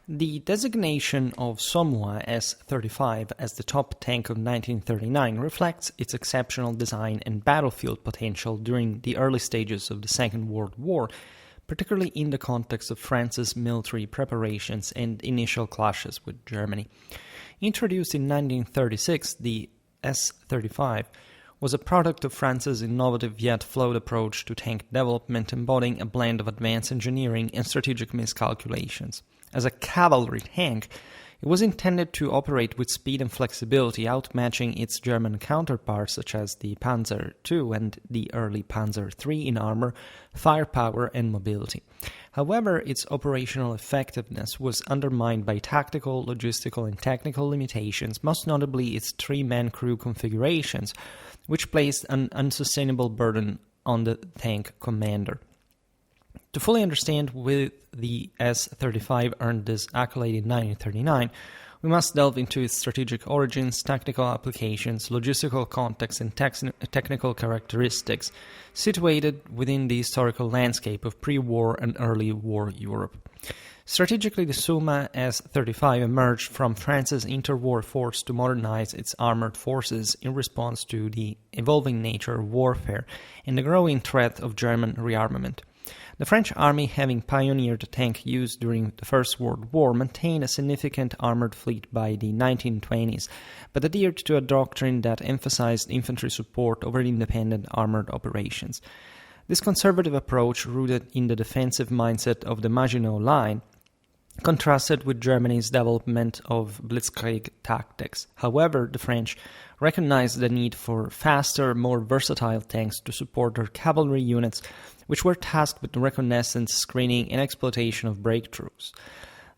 The designation of Somua S35 as the top tank of 1939 reflects its exceptional design and battlefield potential during the early stages of the Second World War, particularly in the context of France's military preparations and initial clashes with Germany. Introduced in 1936, the S-35 was a product of France's innovative yet flawed approach to tank development, embodying a blend of advanced engineering and strategic miscalculations. As a cavalry tank, it was intended to operate with speed and flexibility, outmatching its German counterparts such as the Panzer II and the early Panzer III in armor, firepower, and mobility. However, its operational effectiveness was undermined by tactical, logistical, and technical limitations, most notably its three-man crew configurations, which placed an unsustainable burden on the tank commander. To fully understand why the S-35 earned this accolade in 1939, we must delve into its strategic origins, tactical applications, logistical context, and technical characteristics situated within the historical landscape of pre-war and early war Europe. Strategically, the Somua S-35 emerged from France's interwar efforts to modernize its armored forces in response to the evolving nature of warfare and the growing threat of German rearmament. The French army, having pioneered the tank use during the First World War, maintained a significant armored fleet by the 1920s, but adhered to a doctrine that emphasized infantry support over independent armored operations. This conservative approach, rooted in the defensive mindset of the Maginot Line, contrasted with Germany's development of blitzkrieg tactics. However, the French recognized the need for faster, more versatile tanks to support their cavalry units, which were tasked with reconnaissance, screening, and exploitation of breakthroughs.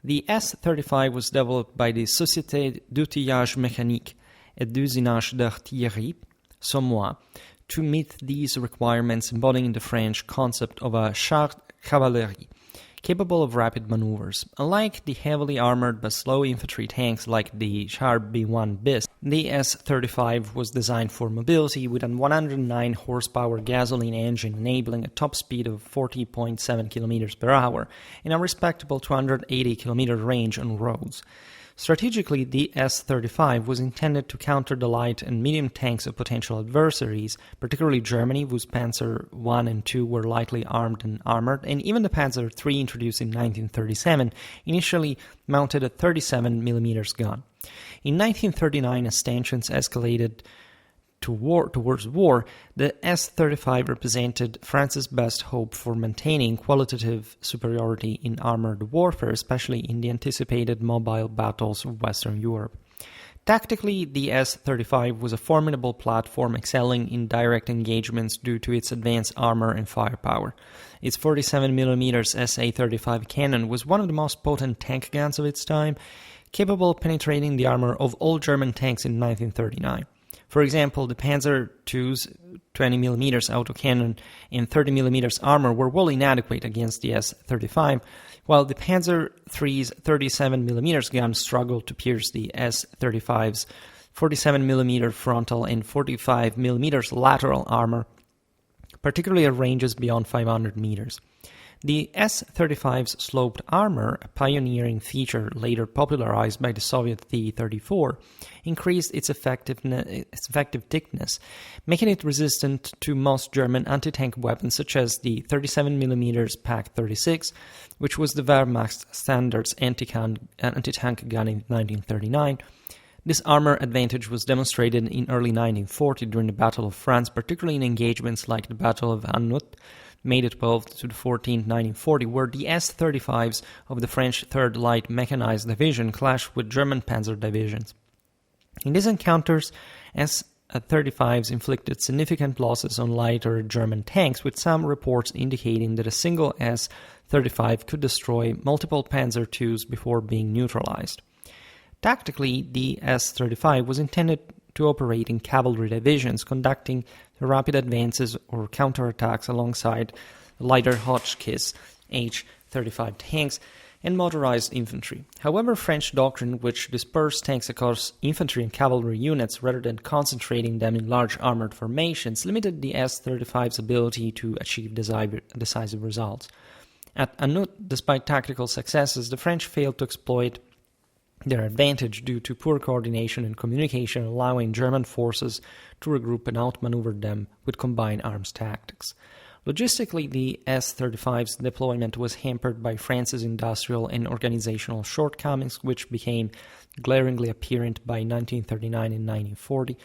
The S-35 was developed by the Société d'outillage mécanique et d'usinage d'artillerie, Somua, to meet these requirements, embodying the French concept of a char cavalerie, capable of rapid maneuvers. Unlike the heavily armored but slow infantry tanks like the Char B1 bis, the S-35 was designed for mobility with a 109 horsepower gasoline engine enabling a top speed of 40.7 km per hour and a respectable 280 km range on roads. Strategically, the S-35 was intended to counter the light and medium tanks of potential adversaries, particularly Germany, whose Panzer I and II were lightly armed and armored, and even the Panzer III, introduced in 1937, initially mounted a 37mm gun. In 1939, as tensions escalated towards war, the S-35 represented France's best hope for maintaining qualitative superiority in armored warfare, especially in the anticipated mobile battles of Western Europe. Tactically, the S-35 was a formidable platform, excelling in direct engagements due to its advanced armor and firepower. Its 47mm SA-35 cannon was one of the most potent tank guns of its time, capable of penetrating the armor of all German tanks in 1939. For example, the Panzer II's 20mm autocannon and 30mm armor were well inadequate against the S-35, while the Panzer III's 37mm gun struggled to pierce the S-35's 47mm frontal and 45mm lateral armor, particularly at ranges beyond 500 meters. The S-35's sloped armor, a pioneering feature later popularized by the Soviet T-34, increased its effective thickness, making it resistant to most German anti-tank weapons such as the 37mm Pak-36, which was the Wehrmacht's standard anti-tank gun in 1939. This armor advantage was demonstrated in early 1940 during the Battle of France, particularly in engagements like the Battle of Annut, May 12th to the 14th, 1940, where the S-35s of the French 3rd Light Mechanized Division clashed with German Panzer divisions. In these encounters, S-35s inflicted significant losses on lighter German tanks, with some reports indicating that a single S-35 could destroy multiple Panzer IIs before being neutralized. Tactically, the S-35 was intended to operate in cavalry divisions, conducting rapid advances or counterattacks alongside lighter Hotchkiss H-35 tanks and motorized infantry. However, French doctrine, which dispersed tanks across infantry and cavalry units rather than concentrating them in large armored formations, limited the S-35's ability to achieve decisive results. At Annut, despite tactical successes, the French failed to exploit their advantage due to poor coordination and communication, allowing German forces to regroup and outmaneuver them with combined arms tactics. Logistically, the S-35's deployment was hampered by France's industrial and organizational shortcomings, which became glaringly apparent by 1939 and 1940.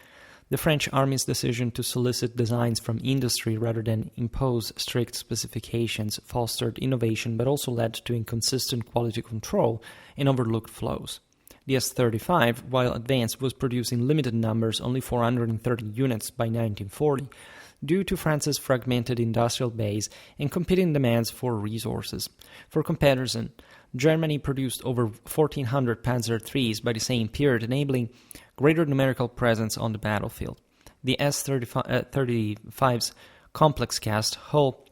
The French Army's decision to solicit designs from industry rather than impose strict specifications fostered innovation but also led to inconsistent quality control and overlooked flows. The S-35, while advanced, was produced in limited numbers, only 430 units by 1940, due to France's fragmented industrial base and competing demands for resources. For comparison, Germany produced over 1,400 Panzer IIIs by the same period, enabling greater numerical presence on the battlefield. The S-35's complex cast hull,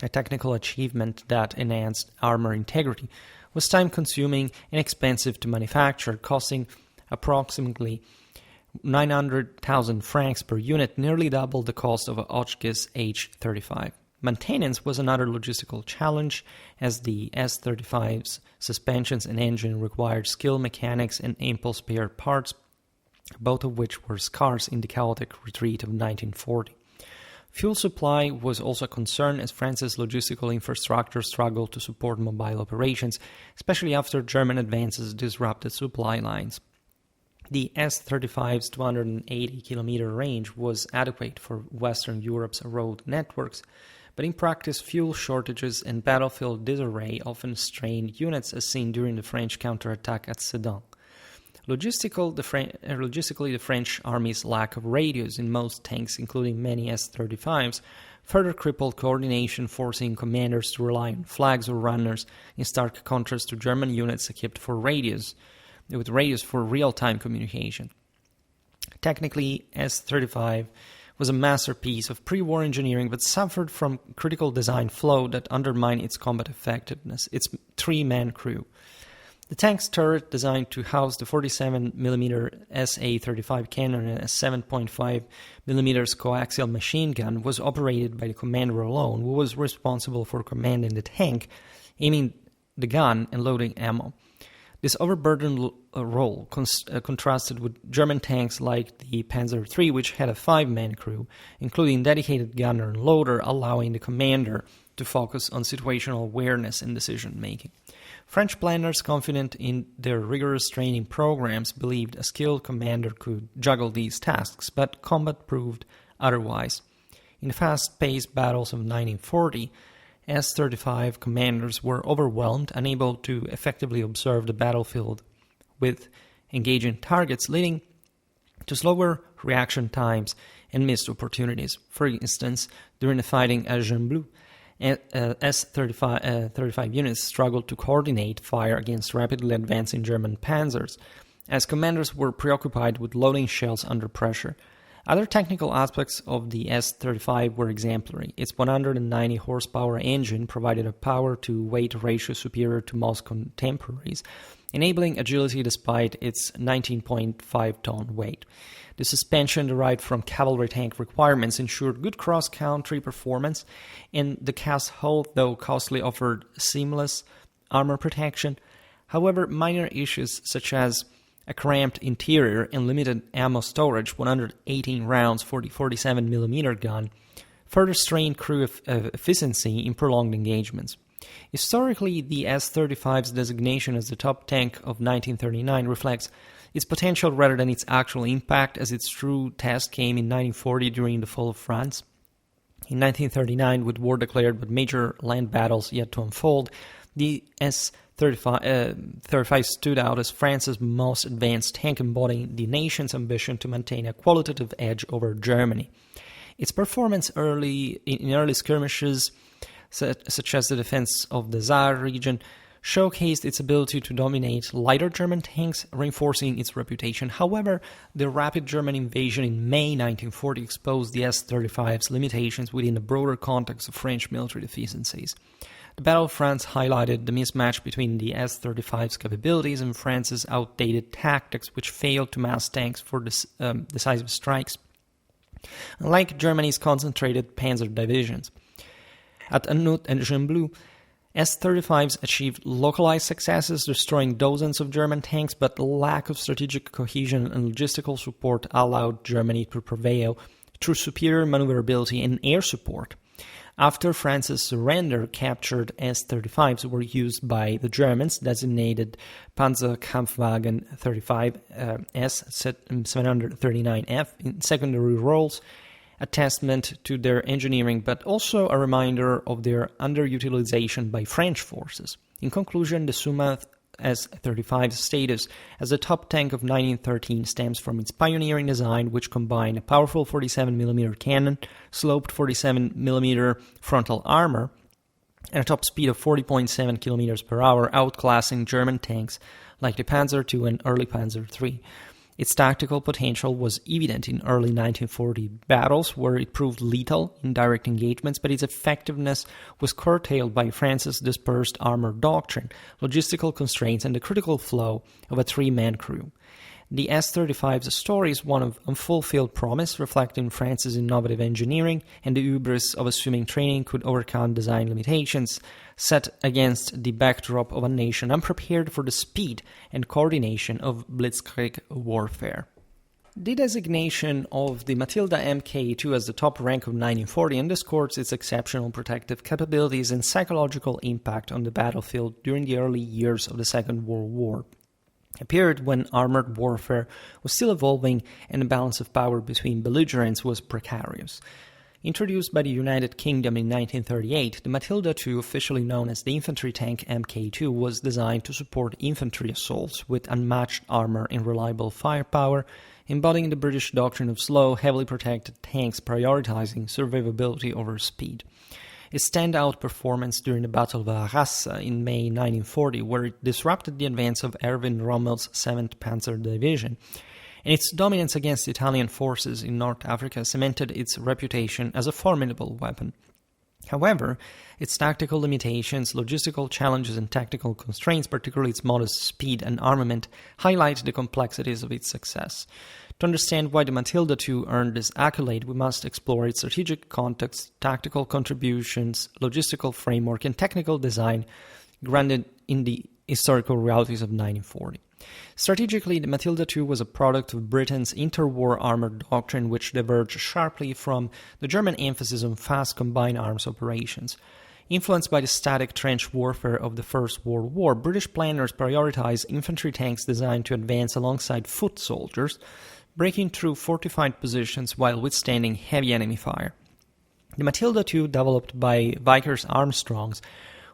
a technical achievement that enhanced armor integrity, was time-consuming and expensive to manufacture, costing approximately 900,000 francs per unit, nearly double the cost of a Hotchkiss H-35. Maintenance was another logistical challenge, as the S-35's suspensions and engine required skilled mechanics and ample spare parts, both of which were scarce in the chaotic retreat of 1940. Fuel supply was also a concern, as France's logistical infrastructure struggled to support mobile operations, especially after German advances disrupted supply lines. The S-35's 280-kilometer range was adequate for Western Europe's road networks, but in practice fuel shortages and battlefield disarray often strained units, as seen during the French counterattack at Sedan. Logistically, the French Army's lack of radios in most tanks, including many S-35s, further crippled coordination, forcing commanders to rely on flags or runners, in stark contrast to German units equipped with radios for real-time communication. Technically, S-35 was a masterpiece of pre-war engineering, but suffered from critical design flaw that undermined its combat effectiveness: its three-man crew. The tank's turret, designed to house the 47mm SA-35 cannon and a 7.5mm coaxial machine gun, was operated by the commander alone, who was responsible for commanding the tank, aiming the gun, and loading ammo. This overburdened role contrasted with German tanks like the Panzer III, which had a 5-man crew, including dedicated gunner and loader, allowing the commander to focus on situational awareness and decision-making. French planners, confident in their rigorous training programs, believed a skilled commander could juggle these tasks, but combat proved otherwise. In the fast-paced battles of 1940, S-35 commanders were overwhelmed, unable to effectively observe the battlefield with engaging targets, leading to slower reaction times and missed opportunities. For instance, during the fighting at Gembloux, S-35 units struggled to coordinate fire against rapidly advancing German panzers, as commanders were preoccupied with loading shells under pressure. Other technical aspects of the S-35 were exemplary. Its 190 horsepower engine provided a power-to-weight ratio superior to most contemporaries, enabling agility despite its 19.5-ton weight. The suspension derived from cavalry tank requirements ensured good cross-country performance, and the cast hull, though costly, offered seamless armor protection. However, minor issues such as a cramped interior and limited ammo storage, 118 rounds for the 47mm gun, further strained crew efficiency in prolonged engagements. Historically, the S-35's designation as the top tank of 1939 reflects its potential rather than its actual impact, as its true test came in 1940 during the fall of France. In 1939, with war declared but major land battles yet to unfold, the S-35 stood out as France's most advanced tank, embodying the nation's ambition to maintain a qualitative edge over Germany. Its performance in early skirmishes, such as the defense of the Saar region, showcased its ability to dominate lighter German tanks, reinforcing its reputation. However, the rapid German invasion in May 1940 exposed the S-35's limitations within the broader context of French military deficiencies. The Battle of France highlighted the mismatch between the S-35's capabilities and France's outdated tactics, which failed to mass tanks for decisive strikes, unlike Germany's concentrated panzer divisions. At Annut and Gembloux, S-35s achieved localized successes, destroying dozens of German tanks, but the lack of strategic cohesion and logistical support allowed Germany to prevail through superior maneuverability and air support. After France's surrender, captured S-35s were used by the Germans, designated Panzer Kampfwagen 35 S-739F, in secondary roles, a testament to their engineering, but also a reminder of their underutilization by French forces. In conclusion, the Somua S35's status as a top tank of 1913 stems from its pioneering design, which combined a powerful 47mm cannon, sloped 47mm frontal armor, and a top speed of 40.7 km per hour, outclassing German tanks like the Panzer II and early Panzer III. Its tactical potential was evident in early 1940 battles, where it proved lethal in direct engagements, but its effectiveness was curtailed by France's dispersed armor doctrine, logistical constraints, and the critical flow of a three-man crew. The S-35's story is one of unfulfilled promise, reflecting France's innovative engineering and the hubris of assuming training could overcome design limitations, set against the backdrop of a nation unprepared for the speed and coordination of blitzkrieg warfare. The designation of the Matilda MK2 as the top rank of 1940 underscores its exceptional protective capabilities and psychological impact on the battlefield during the early years of the Second World War. A period when armored warfare was still evolving and the balance of power between belligerents was precarious. Introduced by the United Kingdom in 1938, the Matilda II, officially known as the infantry tank MK2, was designed to support infantry assaults with unmatched armor and reliable firepower, embodying the British doctrine of slow, heavily protected tanks prioritizing survivability over speed. Its standout performance during the Battle of Arras in May 1940, where it disrupted the advance of Erwin Rommel's 7th Panzer Division, and its dominance against Italian forces in North Africa cemented its reputation as a formidable weapon. However, its tactical limitations, logistical challenges, and tactical constraints, particularly its modest speed and armament, highlight the complexities of its success. To understand why the Matilda II earned this accolade, we must explore its strategic context, tactical contributions, logistical framework, and technical design grounded in the historical realities of 1940. Strategically, the Matilda II was a product of Britain's interwar armored doctrine, which diverged sharply from the German emphasis on fast combined arms operations. Influenced by the static trench warfare of the First World War, British planners prioritized infantry tanks designed to advance alongside foot soldiers, breaking through fortified positions while withstanding heavy enemy fire. The Matilda II, developed by Vickers Armstrongs,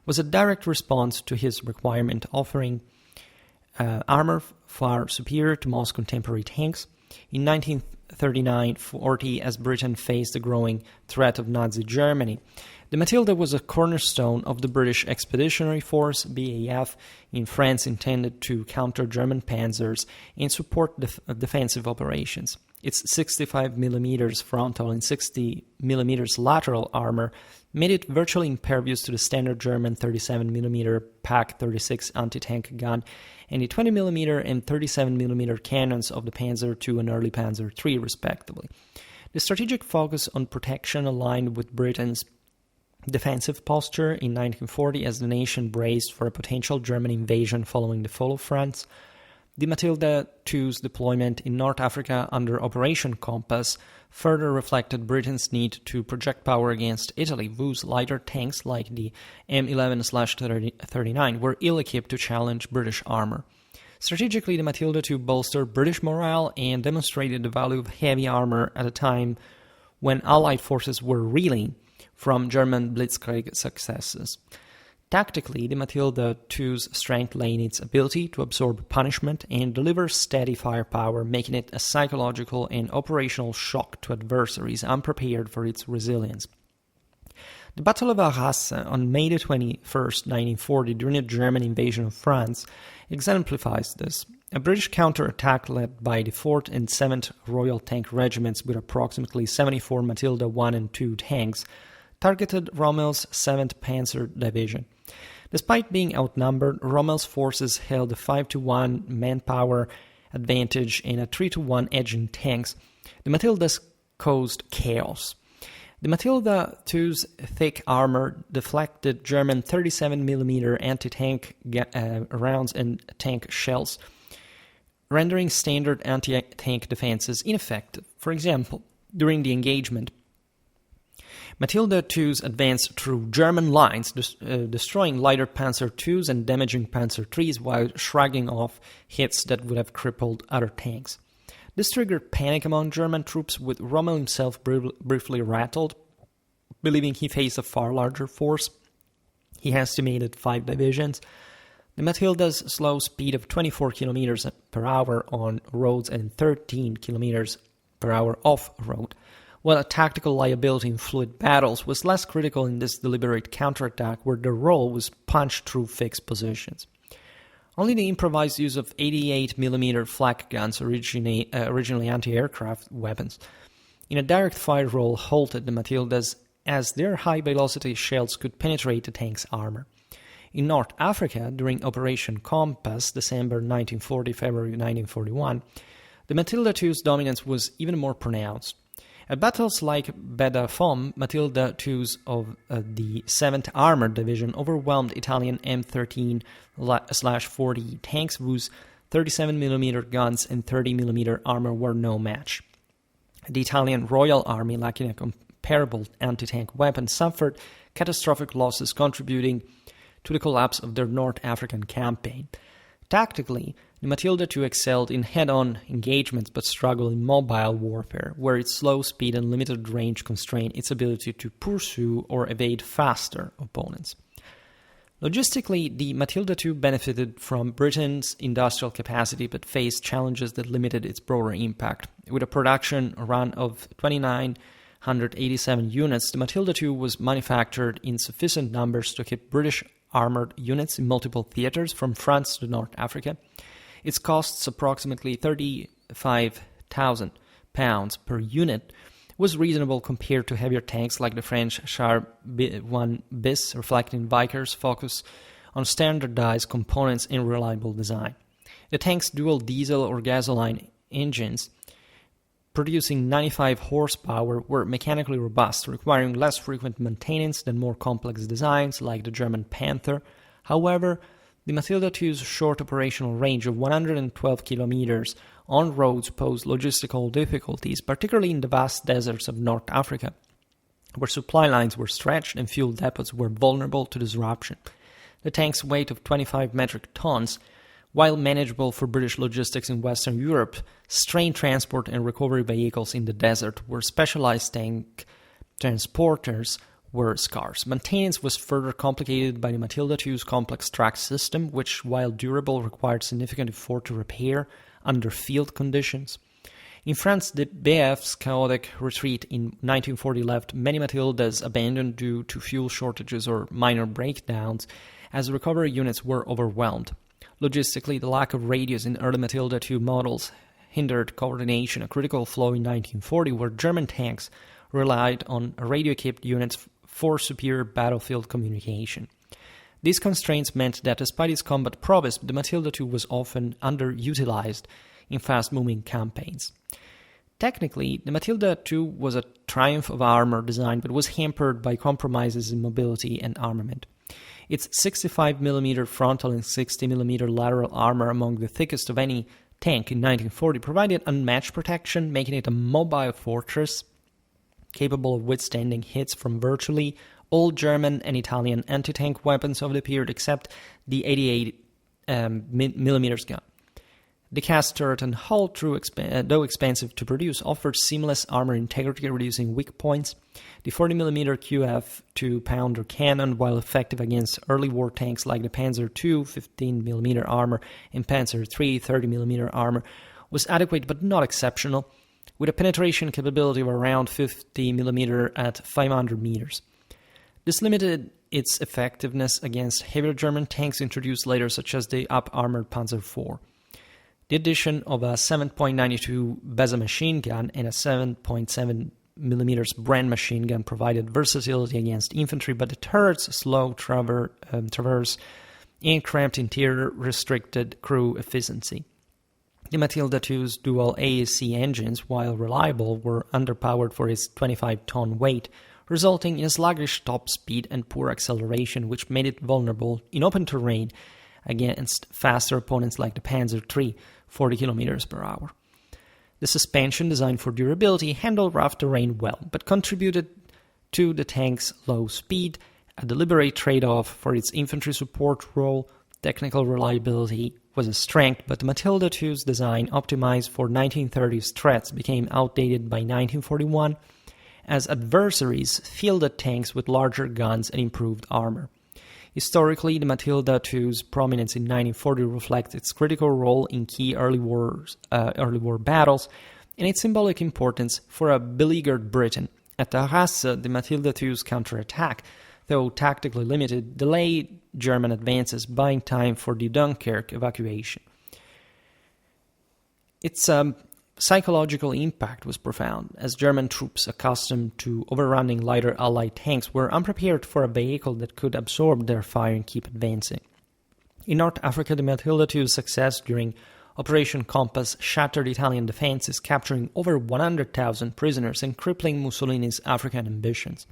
was a direct response to his requirement, offering armor far superior to most contemporary tanks. In 1939-40, as Britain faced the growing threat of Nazi Germany, the Matilda was a cornerstone of the British Expeditionary Force, BAF, in France, intended to counter German panzers and support defensive operations. Its 65mm frontal and 60mm lateral armor made it virtually impervious to the standard German 37mm PaK-36 anti-tank gun and the 20mm and 37mm cannons of the Panzer II and early Panzer III, respectively. The strategic focus on protection aligned with Britain's defensive posture in 1940 as the nation braced for a potential German invasion following the fall of France. The Matilda II's deployment in North Africa under Operation Compass further reflected Britain's need to project power against Italy, whose lighter tanks like the M11/39 were ill-equipped to challenge British armor. Strategically, the Matilda II bolstered British morale and demonstrated the value of heavy armor at a time when Allied forces were reeling from German blitzkrieg successes. Tactically, the Matilda II's strength lay in its ability to absorb punishment and deliver steady firepower, making it a psychological and operational shock to adversaries unprepared for its resilience. The Battle of Arras on May 21, 1940, during the German invasion of France, exemplifies this. A British counterattack led by the 4th and 7th Royal Tank Regiments with approximately 74 Matilda I and II tanks targeted Rommel's 7th Panzer Division. Despite being outnumbered, Rommel's forces held a 5-1 manpower advantage and a 3-1 edge in tanks. The Matildas caused chaos. The Matilda II's thick armor deflected German 37mm anti-tank rounds and tank shells, rendering standard anti-tank defenses ineffective. For example, during the engagement, Matilda II's advanced through German lines, destroying lighter Panzer IIs and damaging Panzer IIIs while shrugging off hits that would have crippled other tanks. This triggered panic among German troops, with Rommel himself briefly rattled, believing he faced a far larger force. He estimated 5 divisions. The Matilda's slow speed of 24 km per hour on roads and 13 km per hour off-road, while a tactical liability in fluid battles, was less critical in this deliberate counterattack where the role was punched through fixed positions. Only the improvised use of 88mm flak guns, originally anti-aircraft weapons, in a direct fire role halted the Matildas, as their high-velocity shells could penetrate the tank's armor. In North Africa, during Operation Compass, December 1940, February 1941, the Matilda II's dominance was even more pronounced. At battles like Beda Fom, Matilda II's of the 7th Armored Division overwhelmed Italian M13/40 tanks whose 37mm guns and 30mm armor were no match. The Italian Royal Army, lacking a comparable anti-tank weapon, suffered catastrophic losses, contributing to the collapse of their North African campaign. Tactically, the Matilda II excelled in head-on engagements but struggled in mobile warfare, where its slow speed and limited range constrained its ability to pursue or evade faster opponents. Logistically, the Matilda II benefited from Britain's industrial capacity but faced challenges that limited its broader impact. With a production run of 2,987 units, the Matilda II was manufactured in sufficient numbers to keep British armored units in multiple theaters from France to North Africa. Its costs approximately £35,000 per unit was reasonable compared to heavier tanks like the French Char 1 bis, reflecting Vickers' focus on standardized components and reliable design. The tank's dual diesel or gasoline engines, producing 95 horsepower, were mechanically robust, requiring less frequent maintenance than more complex designs like the German Panther. However, the Matilda II's short operational range of 112 kilometers on roads posed logistical difficulties, particularly in the vast deserts of North Africa, where supply lines were stretched and fuel depots were vulnerable to disruption. The tank's weight of 25 metric tons, while manageable for British logistics in Western Europe, strained transport and recovery vehicles in the desert, where specialized tank transporters were scarce. Maintenance was further complicated by the Matilda II's complex track system, which, while durable, required significant effort to repair under field conditions. In France, the BF's chaotic retreat in 1940 left many Matildas abandoned due to fuel shortages or minor breakdowns, as recovery units were overwhelmed. Logistically, the lack of radios in early Matilda II models hindered coordination, a critical flaw in 1940, where German tanks relied on radio-equipped units for superior battlefield communication. These constraints meant that despite its combat prowess, the Matilda II was often underutilized in fast-moving campaigns. Technically, the Matilda II was a triumph of armor design, but was hampered by compromises in mobility and armament. Its 65mm frontal and 60mm lateral armor, among the thickest of any tank in 1940, provided unmatched protection, making it a mobile fortress capable of withstanding hits from virtually all German and Italian anti-tank weapons of the period except the 88mm gun. The cast turret and hull, though expensive to produce, offered seamless armor integrity, reducing weak points. The 40mm QF 2-pounder cannon, while effective against early war tanks like the Panzer II 15mm armor and Panzer III 30mm armor, was adequate but not exceptional, with a penetration capability of around 50mm at 500 meters. This limited its effectiveness against heavier German tanks introduced later, such as the up-armored Panzer IV. The addition of a 7.92 Beza machine gun and a 7.7mm Brand machine gun provided versatility against infantry, but the turret's slow traverse and cramped interior restricted crew efficiency. The Matilda II's dual AAC engines, while reliable, were underpowered for its 25-ton weight, resulting in a sluggish top speed and poor acceleration, which made it vulnerable in open terrain against faster opponents like the Panzer III, 40 km per hour. The suspension, designed for durability, handled rough terrain well, but contributed to the tank's low speed, a deliberate trade-off for its infantry support role. Technical reliability was a strength, but the Matilda II's design, optimized for 1930s threats, became outdated by 1941 as adversaries fielded tanks with larger guns and improved armor. Historically, the Matilda II's prominence in 1940 reflects its critical role in key early war battles and its symbolic importance for a beleaguered Britain. At Arras, the Matilda II's counterattack, though tactically limited, delayed German advances, buying time for the Dunkirk evacuation. Its psychological impact was profound, as German troops accustomed to overrunning lighter Allied tanks were unprepared for a vehicle that could absorb their fire and keep advancing. In North Africa, the Matilda II's success during Operation Compass shattered Italian defenses, capturing over 100,000 prisoners and crippling Mussolini's African ambitions.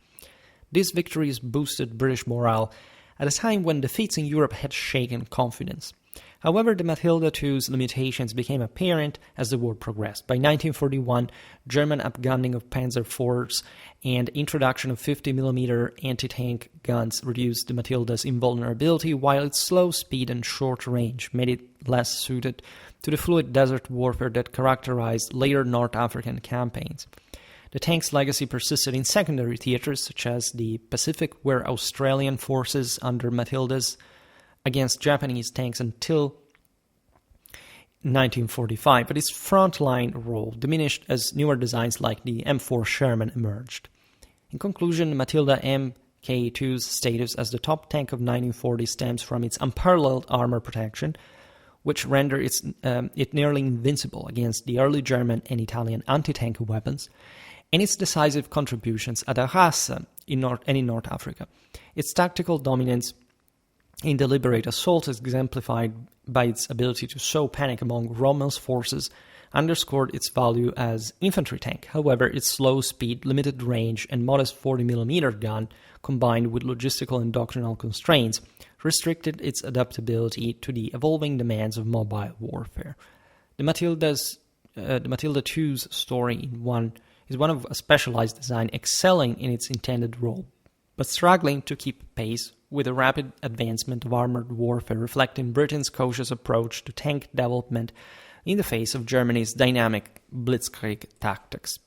These victories boosted British morale at a time when defeats in Europe had shaken confidence. However, the Matilda II's limitations became apparent as the war progressed. By 1941, German upgunning of Panzer IVs and introduction of 50mm anti-tank guns reduced the Matilda's invulnerability, while its slow speed and short range made it less suited to the fluid desert warfare that characterized later North African campaigns. The tank's legacy persisted in secondary theaters such as the Pacific, where Australian forces under Matilda's against Japanese tanks until 1945, but its frontline role diminished as newer designs like the M4 Sherman emerged. In conclusion, the Matilda MK2's status as the top tank of 1940 stems from its unparalleled armor protection, which rendered it nearly invincible against the early German and Italian anti-tank weapons, and its decisive contributions at Arras in North Africa. Its tactical dominance in deliberate assault, exemplified by its ability to sow panic among Rommel's forces, underscored its value as infantry tank. However, its slow speed, limited range, and modest 40mm gun, combined with logistical and doctrinal constraints, restricted its adaptability to the evolving demands of mobile warfare. The Matilda II's story is one of a specialized design, excelling in its intended role, but struggling to keep pace with the rapid advancement of armored warfare, reflecting Britain's cautious approach to tank development in the face of Germany's dynamic blitzkrieg tactics.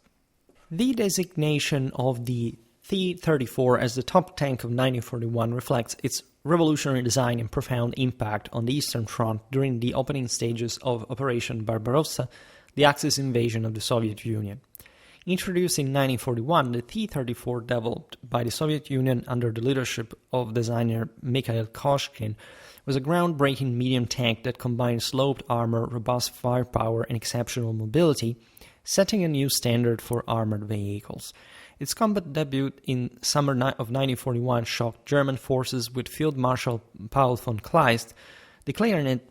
The designation of the T-34 as the top tank of 1941 reflects its revolutionary design and profound impact on the Eastern Front during the opening stages of Operation Barbarossa, the Axis invasion of the Soviet Union. Introduced in 1941, the T-34, developed by the Soviet Union under the leadership of designer Mikhail Koshkin, was a groundbreaking medium tank that combined sloped armor, robust firepower, and exceptional mobility, setting a new standard for armored vehicles. Its combat debut in summer of 1941 shocked German forces, with Field Marshal Paul von Kleist declaring it,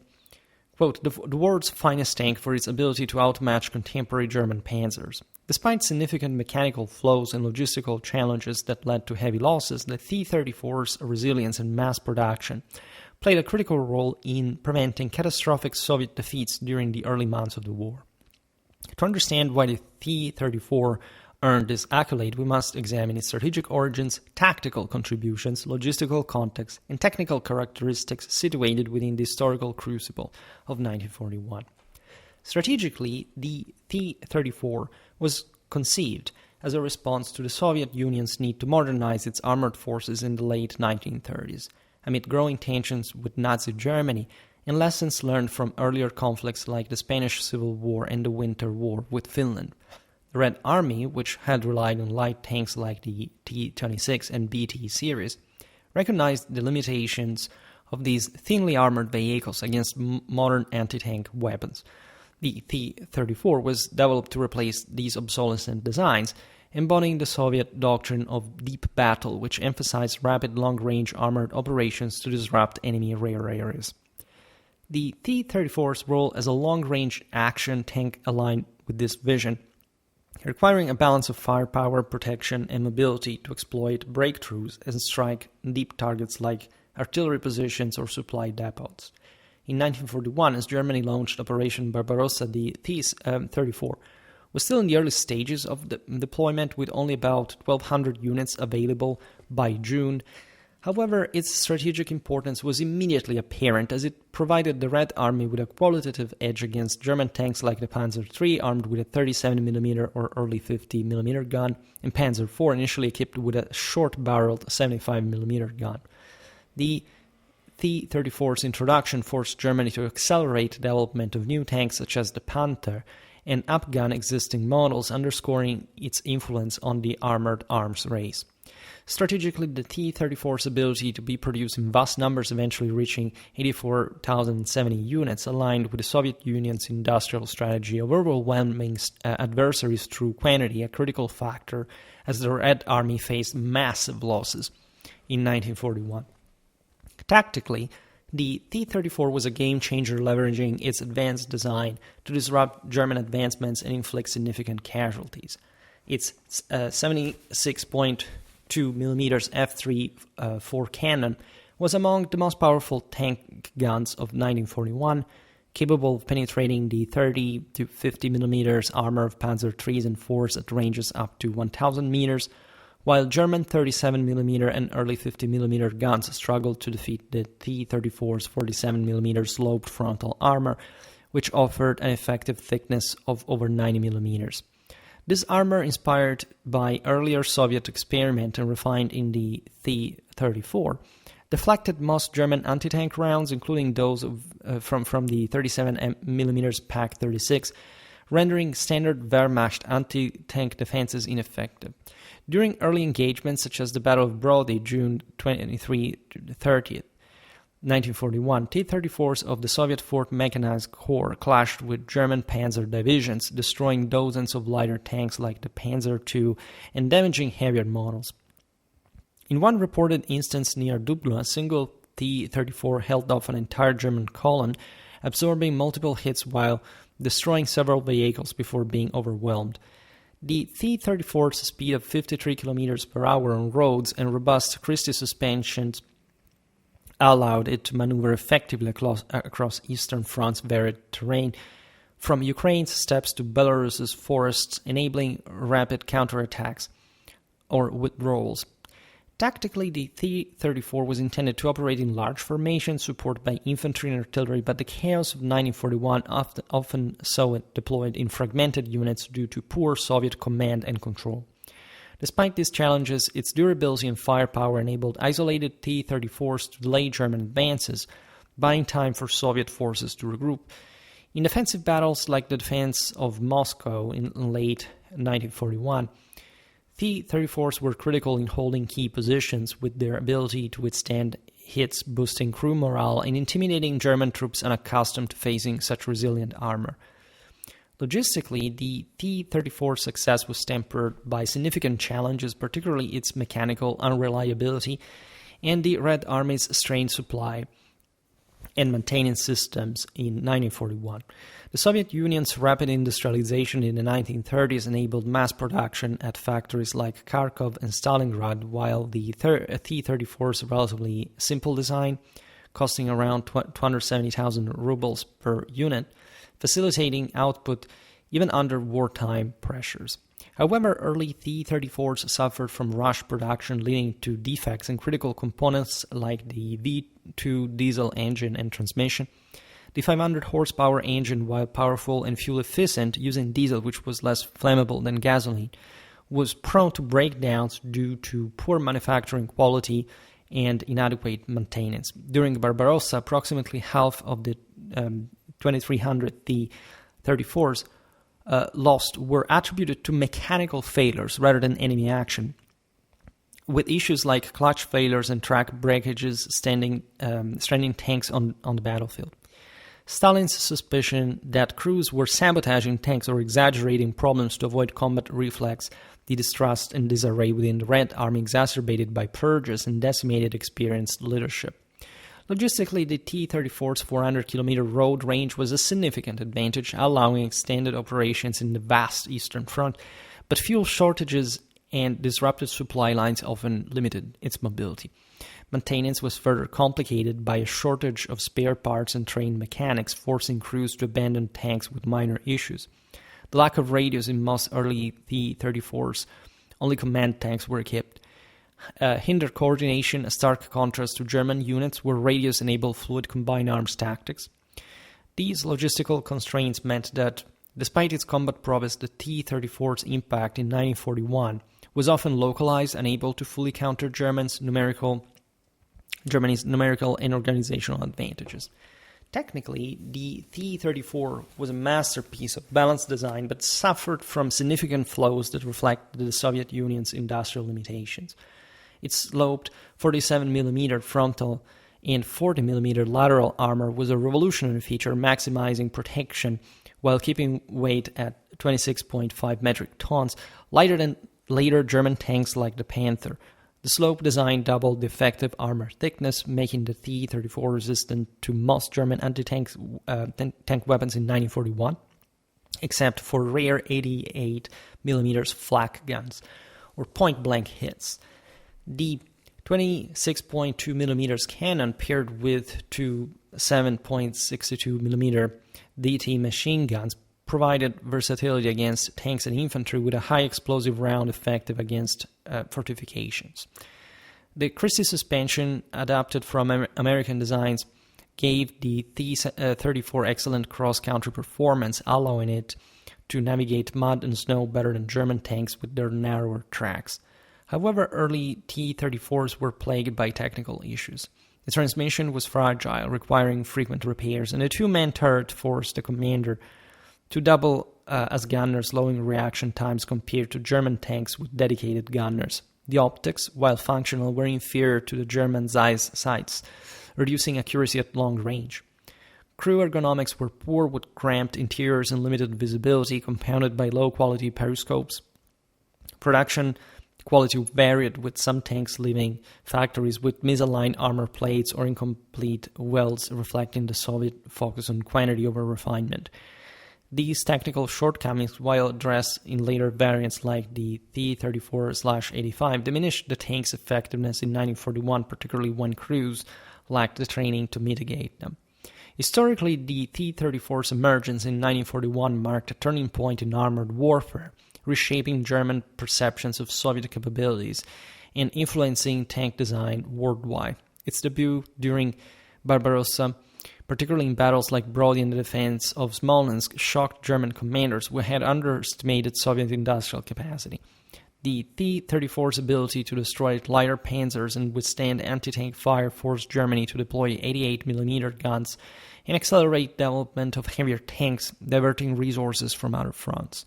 quote, the world's finest tank for its ability to outmatch contemporary German panzers. Despite significant mechanical flaws and logistical challenges that led to heavy losses, the T-34's resilience and mass production played a critical role in preventing catastrophic Soviet defeats during the early months of the war. To understand why the T-34 earned this accolade, we must examine its strategic origins, tactical contributions, logistical context, and technical characteristics situated within the historical crucible of 1941. Strategically, the T-34 was conceived as a response to the Soviet Union's need to modernize its armored forces in the late 1930s, amid growing tensions with Nazi Germany and lessons learned from earlier conflicts like the Spanish Civil War and the Winter War with Finland. The Red Army, which had relied on light tanks like the T-26 and BT series, recognized the limitations of these thinly armored vehicles against modern anti-tank weapons. The T-34 was developed to replace these obsolescent designs, embodying the Soviet doctrine of deep battle, which emphasized rapid long-range armored operations to disrupt enemy rear areas. The T-34's role as a long-range action tank aligned with this vision, requiring a balance of firepower, protection, and mobility to exploit breakthroughs and strike deep targets like artillery positions or supply depots. In 1941, as Germany launched Operation Barbarossa, the T-34 was still in the early stages of the deployment with only about 1,200 units available by June. However, its strategic importance was immediately apparent as it provided the Red Army with a qualitative edge against German tanks like the Panzer III, armed with a 37mm or early 50mm gun, and Panzer IV, initially equipped with a short-barreled 75mm gun. The T-34's introduction forced Germany to accelerate development of new tanks such as the Panther and upgun existing models, underscoring its influence on the armored arms race. Strategically, the T-34's ability to be produced in vast numbers, eventually reaching 84,070 units, aligned with the Soviet Union's industrial strategy of overwhelming adversaries through quantity, a critical factor as the Red Army faced massive losses in 1941. Tactically, the T-34 was a game-changer, leveraging its advanced design to disrupt German advancements and inflict significant casualties. Its 76.2mm F3-4 cannon was among the most powerful tank guns of 1941, capable of penetrating the 30 to 50mm armor of Panzer IIIs and IVs at ranges up to 1,000 meters, while German 37mm and early 50mm guns struggled to defeat the T-34's 47mm sloped frontal armor, which offered an effective thickness of over 90mm. This armor, inspired by earlier Soviet experiment and refined in the T-34, deflected most German anti-tank rounds, including those from the 37mm Pak-36, rendering standard Wehrmacht anti-tank defenses ineffective. During early engagements such as the Battle of Brody, June 23-30, 1941, T-34s of the Soviet 4th Mechanized Corps clashed with German Panzer divisions, destroying dozens of lighter tanks like the Panzer II and damaging heavier models. In one reported instance near Dubna, a single T-34 held off an entire German column, absorbing multiple hits while destroying several vehicles before being overwhelmed. The T-34's speed of 53 km per hour on roads and robust Christie suspensions allowed it to maneuver effectively across Eastern France's varied terrain, from Ukraine's steppes to Belarus's forests, enabling rapid counterattacks or withdrawals. Tactically, the T-34 was intended to operate in large formations supported by infantry and artillery, but the chaos of 1941 often saw it deployed in fragmented units due to poor Soviet command and control. Despite these challenges, its durability and firepower enabled isolated T-34s to delay German advances, buying time for Soviet forces to regroup. In defensive battles like the defense of Moscow in late 1941, T-34s were critical in holding key positions, with their ability to withstand hits boosting crew morale and intimidating German troops unaccustomed to facing such resilient armor. Logistically, the T-34's success was tempered by significant challenges, particularly its mechanical unreliability and the Red Army's strained supply and maintenance systems in 1941. The Soviet Union's rapid industrialization in the 1930s enabled mass production at factories like Kharkov and Stalingrad, while the T-34's relatively simple design, costing around 270,000 rubles per unit, facilitating output even under wartime pressures. However, early T-34s suffered from rush production, leading to defects in critical components like the V2 diesel engine and transmission. The 500 horsepower engine, while powerful and fuel efficient, using diesel, which was less flammable than gasoline, was prone to breakdowns due to poor manufacturing quality and inadequate maintenance. During Barbarossa, approximately half of the 2,300 T-34s lost were attributed to mechanical failures rather than enemy action, with issues like clutch failures and track breakages stranding tanks on the battlefield. Stalin's suspicion that crews were sabotaging tanks or exaggerating problems to avoid combat reflex, the distrust and disarray within the Red Army exacerbated by purges and decimated experienced leadership. Logistically, the T-34's 400-kilometer road range was a significant advantage, allowing extended operations in the vast Eastern Front, But fuel shortages and disrupted supply lines often limited its mobility. Maintenance was further complicated by a shortage of spare parts and trained mechanics, forcing crews to abandon tanks with minor issues. The lack of radios in most early T-34s, only command tanks were equipped, hindered coordination, a stark contrast to German units where radios enabled fluid combined arms tactics. These logistical constraints meant that, despite its combat prowess, the T-34's impact in 1941 was often localized, unable to fully counter Germany's numerical and organizational advantages. Technically, the T-34 was a masterpiece of balanced design, but suffered from significant flaws that reflected the Soviet Union's industrial limitations. Its sloped 47mm frontal and 40mm lateral armor was a revolutionary feature, maximizing protection while keeping weight at 26.5 metric tons, lighter than later German tanks like the Panther. The slope design doubled the effective armor thickness, making the T-34 resistant to most German anti-tank weapons in 1941, except for rare 88mm flak guns or point-blank hits. The 26.2mm cannon paired with two 7.62mm DT machine guns provided versatility against tanks and infantry with a high explosive round effective against fortifications. The Christie suspension, adapted from American designs, gave the T-34 excellent cross-country performance, allowing it to navigate mud and snow better than German tanks with their narrower tracks. However, early T-34s were plagued by technical issues. The transmission was fragile, requiring frequent repairs, and a two-man turret forced the commander to double as gunners, lowering reaction times compared to German tanks with dedicated gunners. The optics, while functional, were inferior to the German Zeiss sights, reducing accuracy at long range. Crew ergonomics were poor with cramped interiors and limited visibility, compounded by low-quality periscopes. Production quality varied, with some tanks leaving factories with misaligned armor plates or incomplete welds, reflecting the Soviet focus on quantity over refinement. These technical shortcomings, while addressed in later variants like the T-34/85, diminished the tank's effectiveness in 1941, particularly when crews lacked the training to mitigate them. Historically, the T-34's emergence in 1941 marked a turning point in armored warfare, reshaping German perceptions of Soviet capabilities and influencing tank design worldwide. Its debut during Barbarossa, particularly in battles like Brody and the defense of Smolensk, shocked German commanders who had underestimated Soviet industrial capacity. The T-34's ability to destroy lighter panzers and withstand anti-tank fire forced Germany to deploy 88mm guns and accelerate development of heavier tanks, diverting resources from other fronts.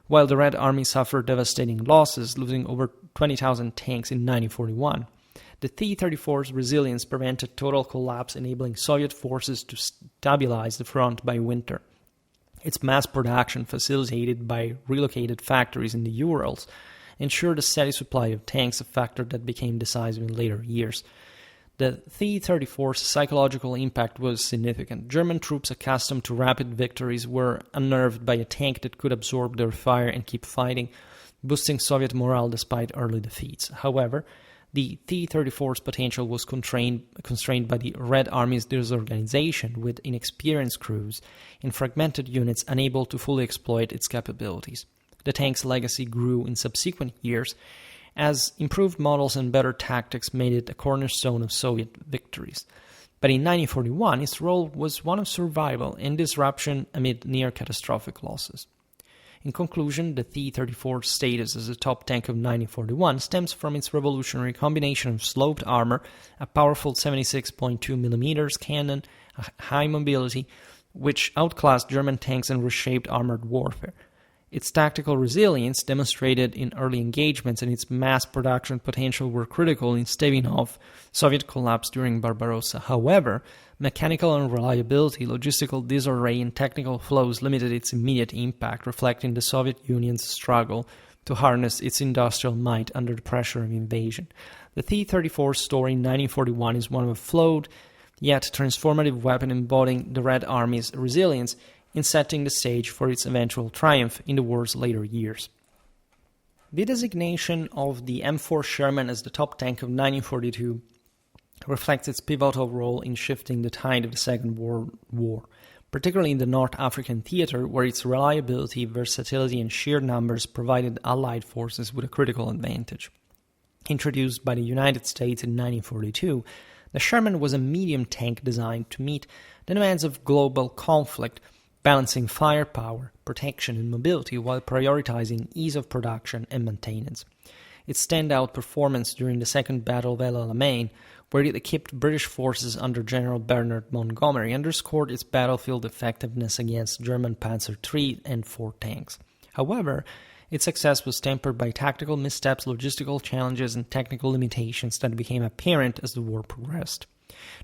While the Red Army suffered devastating losses, losing over 20,000 tanks in 1941, the T-34's resilience prevented total collapse, enabling Soviet forces to stabilize the front by winter. Its mass production, facilitated by relocated factories in the Urals, ensured a steady supply of tanks, a factor that became decisive in later years. The T-34's psychological impact was significant. German troops accustomed to rapid victories were unnerved by a tank that could absorb their fire and keep fighting, boosting Soviet morale despite early defeats. However, the T-34's potential was constrained by the Red Army's disorganization, with inexperienced crews and fragmented units unable to fully exploit its capabilities. The tank's legacy grew in subsequent years as improved models and better tactics made it a cornerstone of Soviet victories. But in 1941, its role was one of survival and disruption amid near-catastrophic losses. In conclusion, the T-34's status as a top tank of 1941 stems from its revolutionary combination of sloped armor, a powerful 76.2mm cannon, a high mobility, which outclassed German tanks and reshaped armored warfare. Its tactical resilience, demonstrated in early engagements, and its mass production potential were critical in staving off Soviet collapse during Barbarossa. However, mechanical unreliability, logistical disarray, and technical flaws limited its immediate impact, reflecting the Soviet Union's struggle to harness its industrial might under the pressure of invasion. The T-34 story in 1941 is one of a flawed yet transformative weapon embodying the Red Army's resilience in setting the stage for its eventual triumph in the war's later years. The designation of the M4 Sherman as the top tank of 1942 reflects its pivotal role in shifting the tide of the Second World War, particularly in the North African theater, where its reliability, versatility, and sheer numbers provided Allied forces with a critical advantage. Introduced by the United States in 1942, the Sherman was a medium tank designed to meet the demands of global conflict, balancing firepower, protection, and mobility while prioritizing ease of production and maintenance. Its standout performance during the Second Battle of El Alamein, where it equipped British forces under General Bernard Montgomery, underscored its battlefield effectiveness against German Panzer III and IV tanks. However, its success was tempered by tactical missteps, logistical challenges, and technical limitations that became apparent as the war progressed.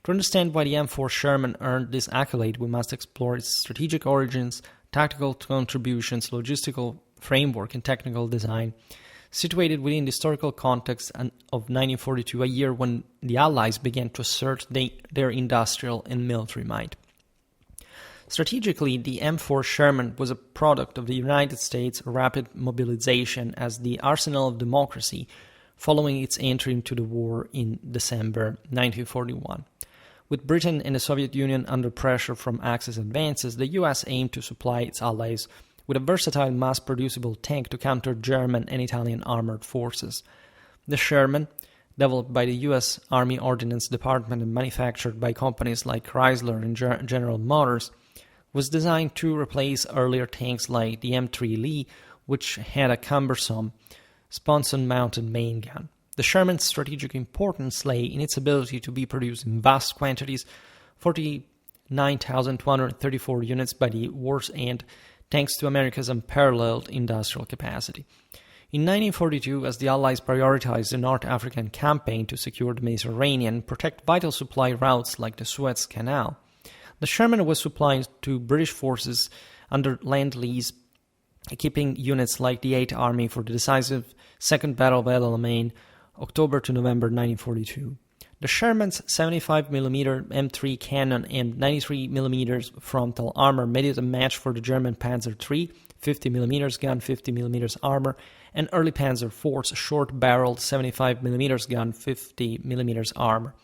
To understand why the M4 Sherman earned this accolade, we must explore its strategic origins, tactical contributions, logistical framework, and technical design, situated within the historical context of 1942, a year when the Allies began to assert their industrial and military might. Strategically, the M4 Sherman was a product of the United States' rapid mobilization as the arsenal of democracy following its entry into the war in December 1941. With Britain and the Soviet Union under pressure from Axis advances, the US aimed to supply its allies with a versatile mass-producible tank to counter German and Italian armored forces. The Sherman, developed by the U.S. Army Ordnance Department and manufactured by companies like Chrysler and General Motors, was designed to replace earlier tanks like the M3 Lee, which had a cumbersome sponson-mounted main gun. The Sherman's strategic importance lay in its ability to be produced in vast quantities, 49,234 units by the war's end, thanks to America's unparalleled industrial capacity. In 1942, as the Allies prioritized the North African campaign to secure the Mediterranean and protect vital supply routes like the Suez Canal, the Sherman was supplied to British forces under Lend-Lease, equipping units like the 8th Army for the decisive Second Battle of El Alamein, October to November 1942. The Sherman's 75mm M3 cannon and 93mm frontal armor made it a match for the German Panzer III, 50mm gun, 50mm armor, and early Panzer IV's short-barreled 75mm gun, 50mm armor,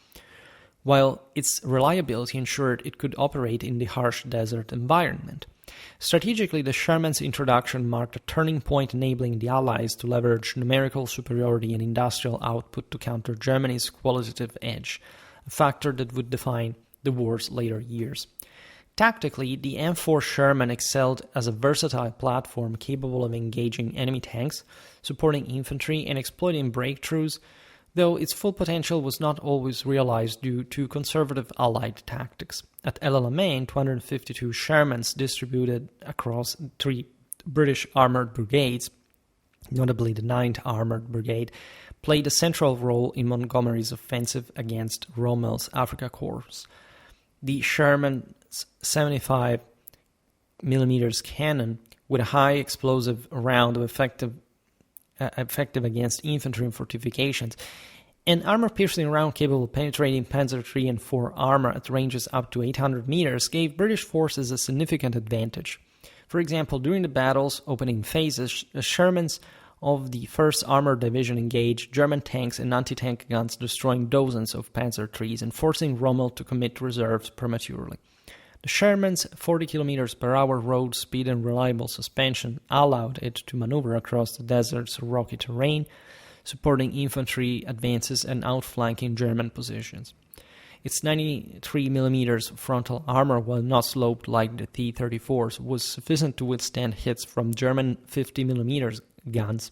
while its reliability ensured it could operate in the harsh desert environment. Strategically, the Sherman's introduction marked a turning point, enabling the Allies to leverage numerical superiority and industrial output to counter Germany's qualitative edge, a factor that would define the war's later years. Tactically, the M4 Sherman excelled as a versatile platform capable of engaging enemy tanks, supporting infantry, and exploiting breakthroughs, though its full potential was not always realized due to conservative Allied tactics. At El Alamein, 252 Shermans distributed across 3 British armored brigades, notably the 9th Armored Brigade, played a central role in Montgomery's offensive against Rommel's Afrika Korps. The Sherman's 75mm cannon, with a high explosive round of effective against infantry and fortifications, an armor-piercing round capable of penetrating Panzer III and IV armor at ranges up to 800 meters, gave British forces a significant advantage. For example, during the battle's opening phases, the Shermans of the 1st Armored Division engaged German tanks and anti-tank guns, destroying dozens of Panzer IIIs and forcing Rommel to commit reserves prematurely. The Sherman's 40 km per hour road speed and reliable suspension allowed it to maneuver across the desert's rocky terrain, supporting infantry advances and outflanking German positions. Its 93mm frontal armor, while not sloped like the T-34's, was sufficient to withstand hits from German 50mm guns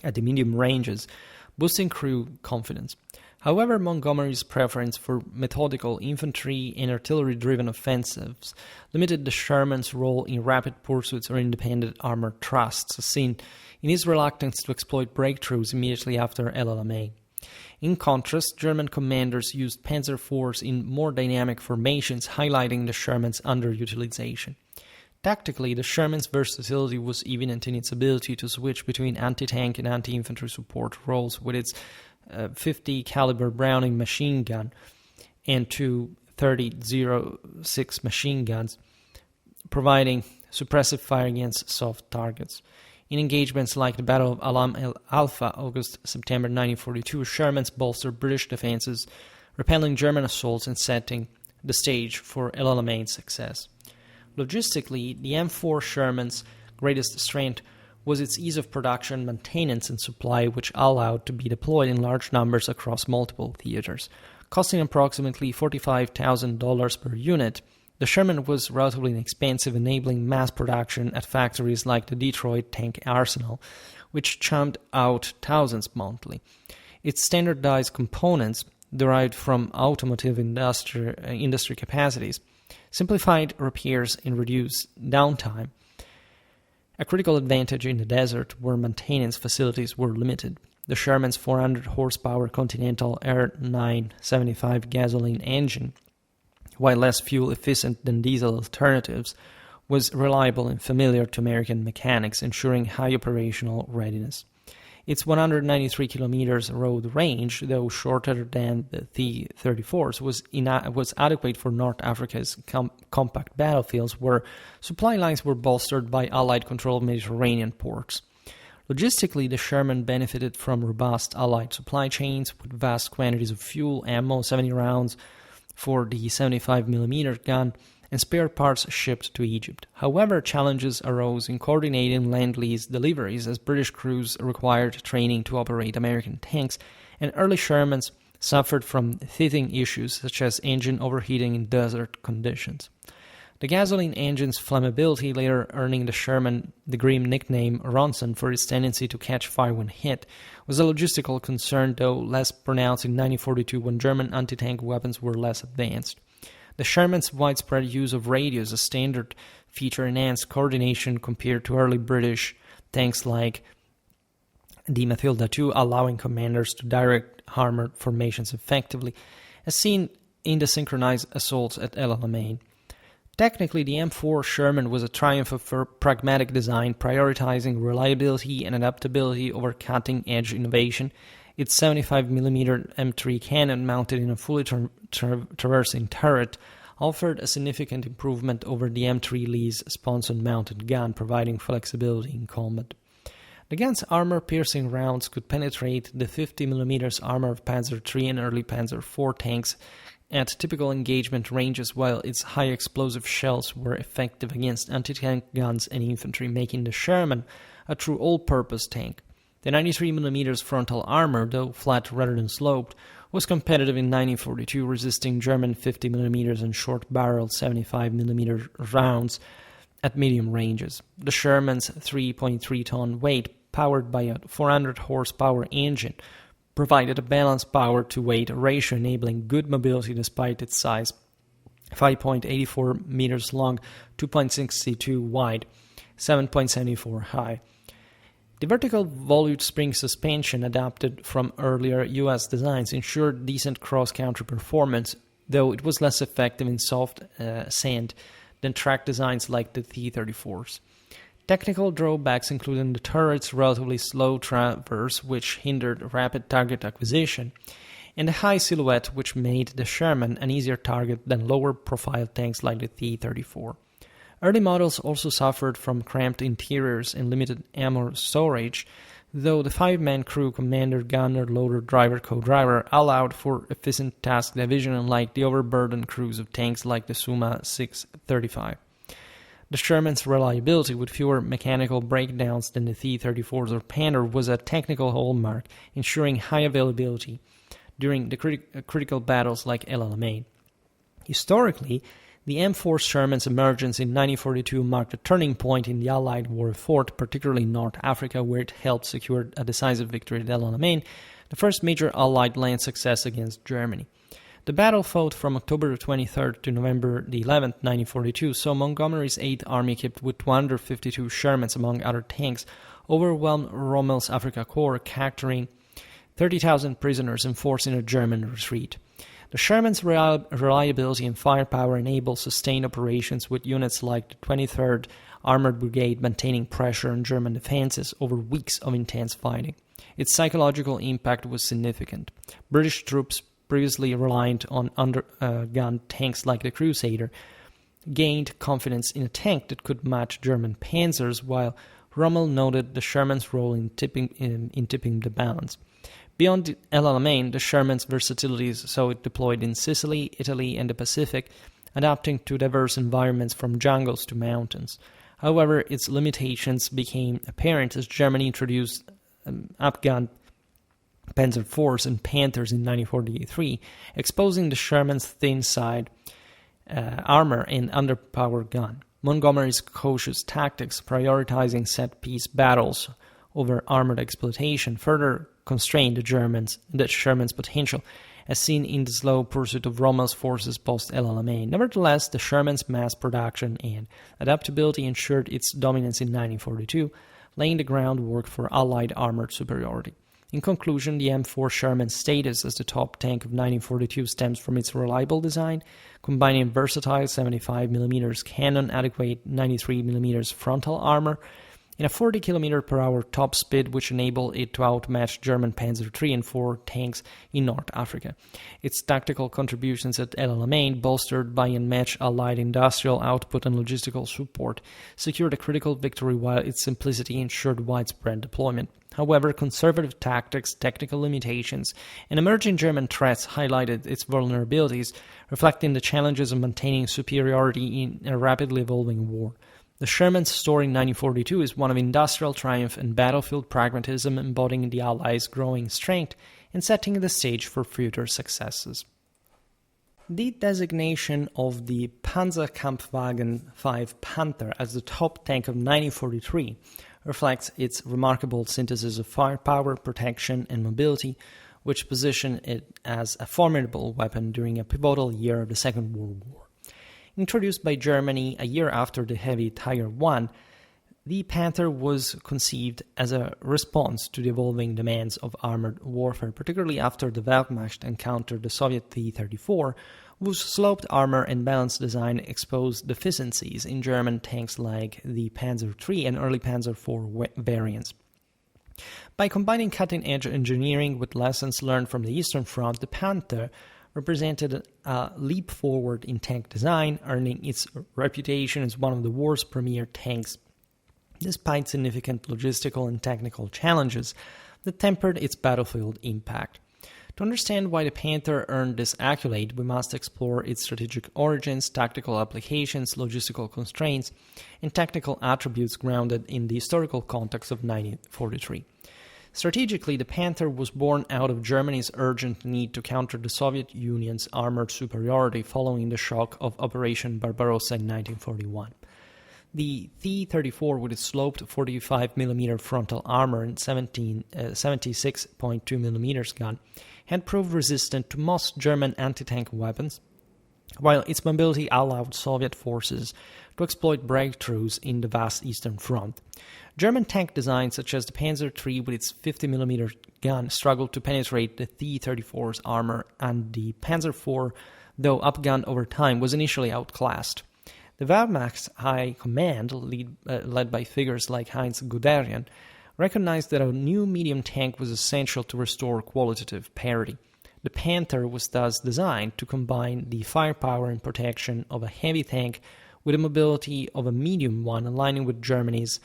at the medium ranges, boosting crew confidence. However, Montgomery's preference for methodical infantry and artillery-driven offensives limited the Sherman's role in rapid pursuits or independent armored thrusts, as seen in his reluctance to exploit breakthroughs immediately after El Alamein. In contrast, German commanders used Panzer IVs in more dynamic formations, highlighting the Sherman's underutilization. Tactically, the Sherman's versatility was evident in its ability to switch between anti-tank and anti-infantry support roles with its 50 caliber Browning machine gun and 2 30-06 machine guns, providing suppressive fire against soft targets. In engagements like the Battle of Alam el Alfa, August-September 1942, Shermans bolstered British defenses, repelling German assaults and setting the stage for El Alamein's success. Logistically, the M4 Sherman's greatest strength was its ease of production, maintenance, and supply, which allowed to be deployed in large numbers across multiple theaters. Costing approximately $45,000 per unit, the Sherman was relatively inexpensive, enabling mass production at factories like the Detroit Tank Arsenal, which churned out thousands monthly. Its standardized components, derived from automotive industry capacities, simplified repairs and reduced downtime, a critical advantage in the desert where maintenance facilities were limited. The Sherman's 400 horsepower Continental Air 975 gasoline engine, while less fuel efficient than diesel alternatives, was reliable and familiar to American mechanics, ensuring high operational readiness. Its 193 kilometers road range, though shorter than the T-34's, was adequate for North Africa's compact battlefields, where supply lines were bolstered by Allied-controlled Mediterranean ports. Logistically, the Sherman benefited from robust Allied supply chains with vast quantities of fuel, ammo, 70 rounds for the 75mm gun, and spare parts shipped to Egypt. However, challenges arose in coordinating Lend-Lease deliveries as British crews required training to operate American tanks, and early Shermans suffered from teething issues such as engine overheating in desert conditions. The gasoline engine's flammability, later earning the Sherman the grim nickname Ronson for its tendency to catch fire when hit, was a logistical concern, though less pronounced in 1942 when German anti-tank weapons were less advanced. The Sherman's widespread use of radios, a standard feature, enhanced coordination compared to early British tanks like the Matilda II, allowing commanders to direct armored formations effectively, as seen in the synchronized assaults at El Alamein. Technically, the M4 Sherman was a triumph of pragmatic design, prioritizing reliability and adaptability over cutting-edge innovation. Its 75mm M3 cannon, mounted in a fully traversing turret, offered a significant improvement over the M3 Lee's sponson-mounted gun, providing flexibility in combat. The gun's armor-piercing rounds could penetrate the 50mm armor of Panzer III and early Panzer IV tanks at typical engagement ranges, while its high-explosive shells were effective against anti-tank guns and infantry, making the Sherman a true all-purpose tank. The 93mm frontal armor, though flat rather than sloped, was competitive in 1942, resisting German 50mm and short-barreled 75mm rounds at medium ranges. The Sherman's 3.3-ton weight, powered by a 400-horsepower engine, provided a balanced power-to-weight ratio, enabling good mobility despite its size, 5.84 meters long, 2.62 wide, 7.74 high. The vertical volute spring suspension, adapted from earlier U.S. designs, ensured decent cross-country performance, though it was less effective in soft sand than track designs like the T-34's. Technical drawbacks included the turret's relatively slow traverse, which hindered rapid target acquisition, and the high silhouette, which made the Sherman an easier target than lower-profile tanks like the T-34. Early models also suffered from cramped interiors and limited ammo storage, though the 5-man crew, commander, gunner, loader, driver, co-driver, allowed for efficient task division, unlike the overburdened crews of tanks like the Somua S35. The Sherman's reliability, with fewer mechanical breakdowns than the T-34's or Panther, was a technical hallmark, ensuring high availability during the critical battles like El Alamein. Historically, the M4 Sherman's emergence in 1942 marked a turning point in the Allied war effort, particularly in North Africa, where it helped secure a decisive victory at El Alamein, the first major Allied land success against Germany. The battle, fought from October 23rd to November 11th, 1942, saw Montgomery's 8th Army, equipped with 252 Shermans, among other tanks, overwhelm Rommel's Afrika Korps, capturing 30,000 prisoners and forcing a German retreat. The Sherman's reliability and firepower enabled sustained operations, with units like the 23rd Armored Brigade maintaining pressure on German defenses over weeks of intense fighting. Its psychological impact was significant. British troops, previously reliant on undergun tanks like the Crusader, gained confidence in a tank that could match German Panzers, while Rommel noted the Sherman's role in tipping the balance. Beyond the El Alamein, the Sherman's versatility saw it deployed in Sicily, Italy, and the Pacific, adapting to diverse environments from jungles to mountains. However, its limitations became apparent as Germany introduced upgunned Panzer IVs and Panthers in 1943, exposing the Sherman's thin side armor and underpowered gun. Montgomery's cautious tactics, prioritizing set-piece battles over armored exploitation, further constrained the Sherman's potential, as seen in the slow pursuit of Rommel's forces post-El Alamein. Nevertheless, the Sherman's mass production and adaptability ensured its dominance in 1942, laying the groundwork for Allied armored superiority. In conclusion, the M4 Sherman's status as the top tank of 1942 stems from its reliable design, combining versatile 75mm cannon, adequate 93mm frontal armor, and a 40 km/h top speed which enabled it to outmatch German Panzer III and IV tanks in North Africa. Its tactical contributions at El Alamein, bolstered by unmatched Allied industrial output and logistical support, secured a critical victory while its simplicity ensured widespread deployment. However, conservative tactics, technical limitations, and emerging German threats highlighted its vulnerabilities, reflecting the challenges of maintaining superiority in a rapidly evolving war. The Sherman's story in 1942 is one of industrial triumph and battlefield pragmatism, embodying the Allies' growing strength and setting the stage for future successes. The designation of the Panzerkampfwagen 5 Panther as the top tank of 1943 reflects its remarkable synthesis of firepower, protection, and mobility, which position it as a formidable weapon during a pivotal year of the Second World War. Introduced by Germany a year after the heavy Tiger I, the Panther was conceived as a response to the evolving demands of armored warfare, particularly after the Wehrmacht encountered the Soviet T-34, whose sloped armor and balanced design exposed deficiencies in German tanks like the Panzer III and early Panzer IV variants. By combining cutting-edge engineering with lessons learned from the Eastern Front, the Panther represented a leap forward in tank design, earning its reputation as one of the war's premier tanks, despite significant logistical and technical challenges that tempered its battlefield impact. To understand why the Panther earned this accolade, we must explore its strategic origins, tactical applications, logistical constraints, and technical attributes grounded in the historical context of 1943. Strategically, the Panther was born out of Germany's urgent need to counter the Soviet Union's armored superiority following the shock of Operation Barbarossa in 1941. The T-34, with its sloped 45mm frontal armor and 76.2mm gun, had proved resistant to most German anti-tank weapons, while its mobility allowed Soviet forces to exploit breakthroughs in the vast Eastern Front. German tank designs such as the Panzer III with its 50mm gun struggled to penetrate the T-34's armor, and the Panzer IV, though upgunned over time, was initially outclassed. The Wehrmacht's High Command, led by figures like Heinz Guderian, recognized that a new medium tank was essential to restore qualitative parity. The Panther was thus designed to combine the firepower and protection of a heavy tank with the mobility of a medium one, aligning with Germany's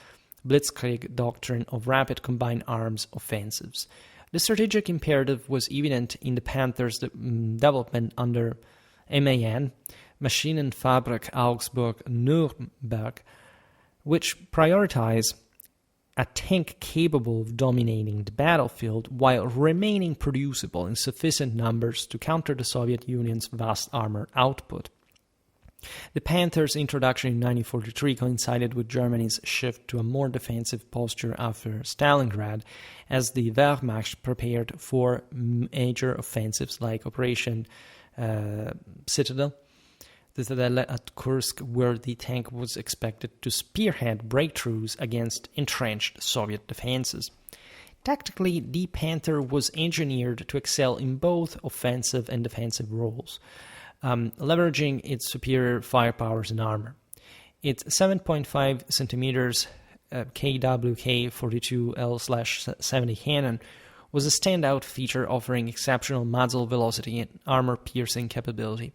Blitzkrieg doctrine of rapid combined arms offensives. The strategic imperative was evident in the Panther's development under MAN, Maschinenfabrik Augsburg-Nürnberg, which prioritized a tank capable of dominating the battlefield while remaining producible in sufficient numbers to counter the Soviet Union's vast armor output. The Panther's introduction in 1943 coincided with Germany's shift to a more defensive posture after Stalingrad, as the Wehrmacht prepared for major offensives like Operation Citadel at Kursk, where the tank was expected to spearhead breakthroughs against entrenched Soviet defenses. Tactically, the Panther was engineered to excel in both offensive and defensive roles, leveraging its superior firepowers and armor. Its 7.5 centimeters KWK 42L/70 cannon was a standout feature, offering exceptional muzzle velocity and armor-piercing capability.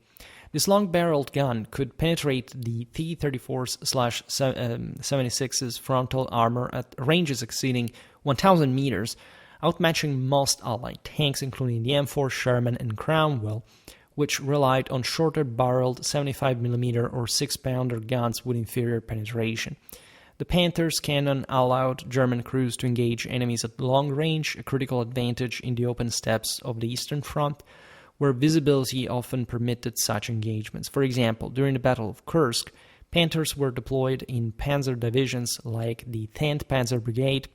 This long-barreled gun could penetrate the T-34/76's frontal armor at ranges exceeding 1,000 meters, outmatching most Allied tanks, including the M4 Sherman and Cromwell, which relied on shorter-barreled 75mm or 6-pounder guns with inferior penetration. The Panther's cannon allowed German crews to engage enemies at long range, a critical advantage in the open steppes of the Eastern Front, where visibility often permitted such engagements. For example, during the Battle of Kursk, Panthers were deployed in Panzer divisions like the 10th Panzer Brigade,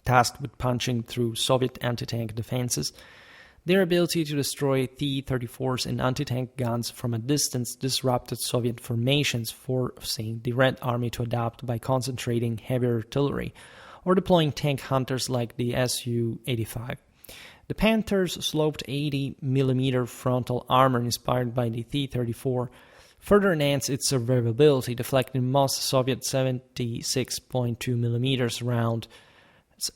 tasked with punching through Soviet anti-tank defenses. Their ability to destroy T-34s and anti-tank guns from a distance disrupted Soviet formations, forcing the Red Army to adapt by concentrating heavier artillery or deploying tank hunters like the Su-85. The Panther's sloped 80mm frontal armor, inspired by the T-34, further enhanced its survivability, deflecting most Soviet 76.2mm rounds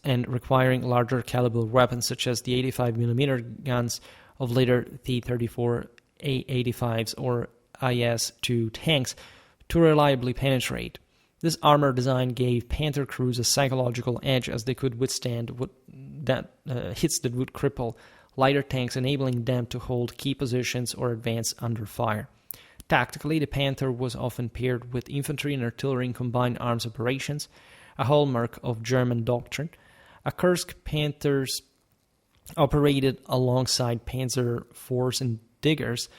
and requiring larger caliber weapons such as the 85mm guns of later T-34 A-85s or IS-2 tanks to reliably penetrate. This armor design gave Panther crews a psychological edge, as they could withstand hits that would cripple lighter tanks, enabling them to hold key positions or advance under fire. Tactically, the Panther was often paired with infantry and artillery in combined arms operations, a hallmark of German doctrine. At Kursk, Panthers operated alongside Panzer IVs and Diggers,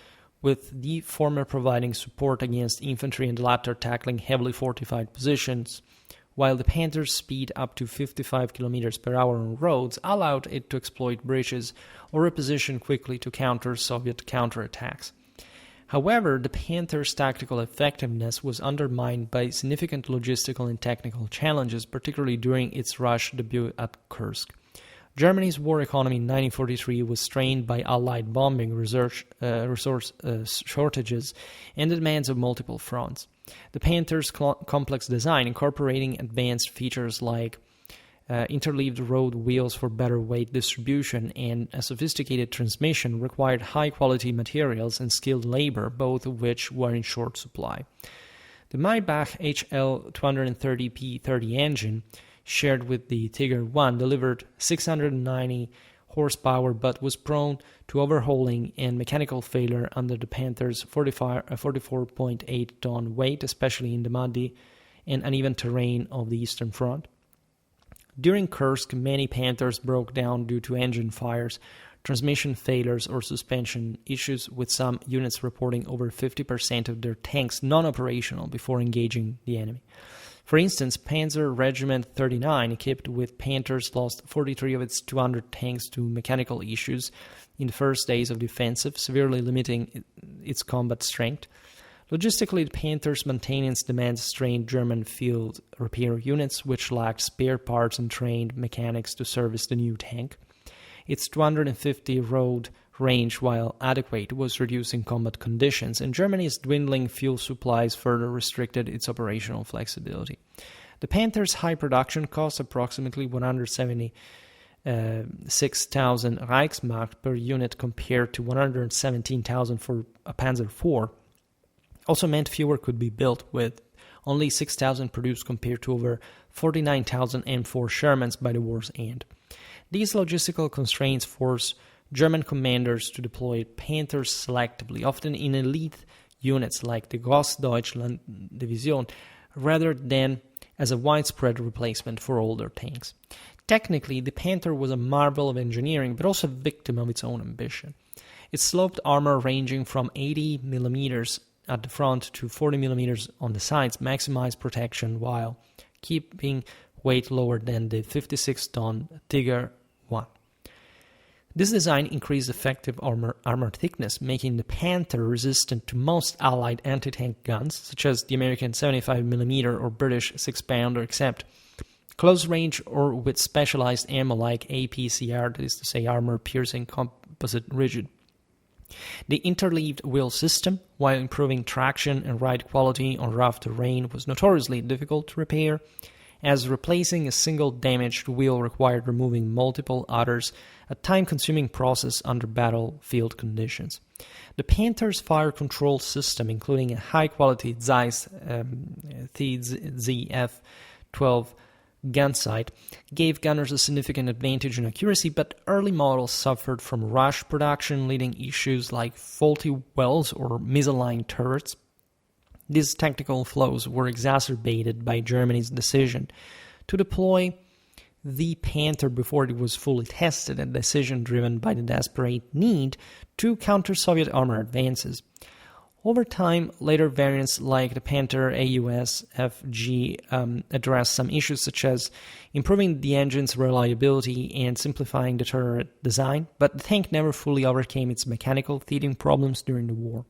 with the former providing support against infantry and the latter tackling heavily fortified positions, while the Panther's speed up to 55 km per hour on roads allowed it to exploit bridges or reposition quickly to counter Soviet counterattacks. However, the Panther's tactical effectiveness was undermined by significant logistical and technical challenges, particularly during its rush debut at Kursk. Germany's war economy in 1943 was strained by Allied bombing, resource shortages, and the demands of multiple fronts. The Panther's complex design, incorporating advanced features like interleaved road wheels for better weight distribution and a sophisticated transmission, required high-quality materials and skilled labor, both of which were in short supply. The Maybach HL230P30 engine, shared with the Tiger I, delivered 690 horsepower but was prone to overhauling and mechanical failure under the Panther's 44.8-ton weight, especially in the muddy and uneven terrain of the Eastern Front. During Kursk, many Panthers broke down due to engine fires, transmission failures, or suspension issues, with some units reporting over 50% of their tanks non-operational before engaging the enemy. For instance, Panzer Regiment 39, equipped with Panthers, lost 43 of its 200 tanks to mechanical issues in the first days of the offensive, severely limiting its combat strength. Logistically, the Panther's maintenance demands strained German field repair units, which lacked spare parts and trained mechanics to service the new tank. Its 250 road range, while adequate, was reduced in combat conditions, and Germany's dwindling fuel supplies further restricted its operational flexibility. The Panther's high production cost, approximately 176,000 Reichsmark per unit compared to 117,000 for a Panzer IV, also meant fewer could be built, with only 6,000 produced compared to over 49,000 M4 Shermans by the war's end. These logistical constraints forced German commanders to deploy Panthers selectively, often in elite units like the Großdeutschland Division, rather than as a widespread replacement for older tanks. Technically, the Panther was a marvel of engineering, but also a victim of its own ambition. Its sloped armor, ranging from 80 mm at the front to 40 mm on the sides, maximized protection while keeping weight lower than the 56-ton Tiger I. This design increased effective armor thickness, making the Panther resistant to most Allied anti-tank guns, such as the American 75mm or British 6-pounder, except close range or with specialized ammo like APCR, that is to say armor-piercing composite rigid. The interleaved wheel system, while improving traction and ride quality on rough terrain, was notoriously difficult to repair, as replacing a single damaged wheel required removing multiple others, a time-consuming process under battlefield conditions. The Panther's fire control system, including a high-quality Zeiss ZF-12 gun sight, gave gunners a significant advantage in accuracy, but early models suffered from rush production, leading issues like faulty wells or misaligned turrets. These technical flaws were exacerbated by Germany's decision to deploy the Panther before it was fully tested, a decision driven by the desperate need to counter Soviet armor advances. Over time, later variants like the Panther AUS-FG addressed some issues such as improving the engine's reliability and simplifying the turret design, but the tank never fully overcame its mechanical teething problems during the war.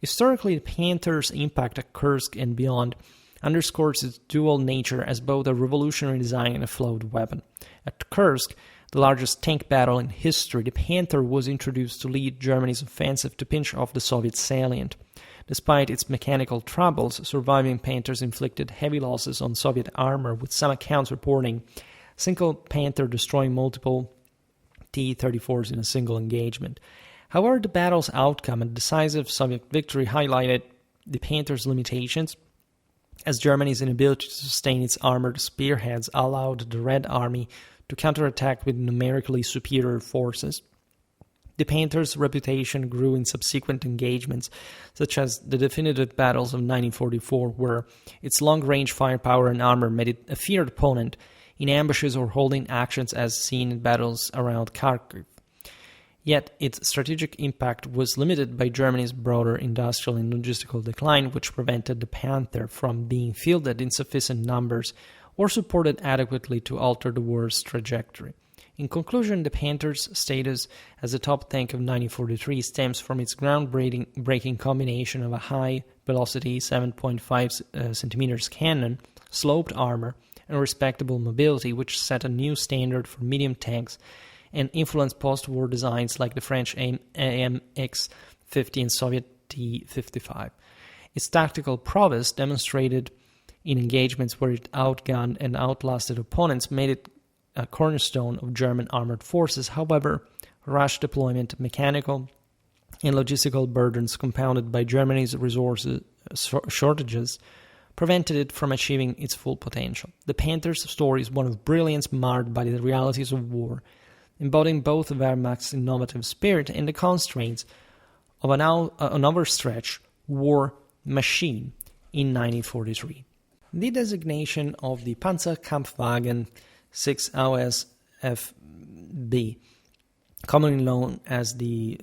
Historically, the Panther's impact at Kursk and beyond underscores its dual nature as both a revolutionary design and a flawed weapon. At Kursk, the largest tank battle in history, the Panther was introduced to lead Germany's offensive to pinch off the Soviet salient. Despite its mechanical troubles, surviving Panthers inflicted heavy losses on Soviet armor, with some accounts reporting single Panther destroying multiple T-34s in a single engagement. However, the battle's outcome and decisive Soviet victory highlighted the Panther's limitations, as Germany's inability to sustain its armored spearheads allowed the Red Army to counterattack with numerically superior forces. The Panther's reputation grew in subsequent engagements, such as the definitive battles of 1944, where its long-range firepower and armor made it a feared opponent in ambushes or holding actions as seen in battles around Kharkiv. Yet its strategic impact was limited by Germany's broader industrial and logistical decline, which prevented the Panther from being fielded in sufficient numbers or supported adequately to alter the war's trajectory. In conclusion, the Panther's status as a top tank of 1943 stems from its groundbreaking combination of a high-velocity 7.5 centimeters cannon, sloped armor, and respectable mobility, which set a new standard for medium tanks and influenced post-war designs like the French AMX-50 and Soviet T-55. Its tactical prowess, demonstrated in engagements where it outgunned and outlasted opponents, made it a cornerstone of German armored forces. However, rush deployment, mechanical and logistical burdens compounded by Germany's resources shortages prevented it from achieving its full potential. The Panther's story is one of brilliance marred by the realities of war, embodying both the Wehrmacht's innovative spirit and the constraints of an overstretched war machine in 1943. The designation of the Panzerkampfwagen 6 AUS-FB, commonly known as the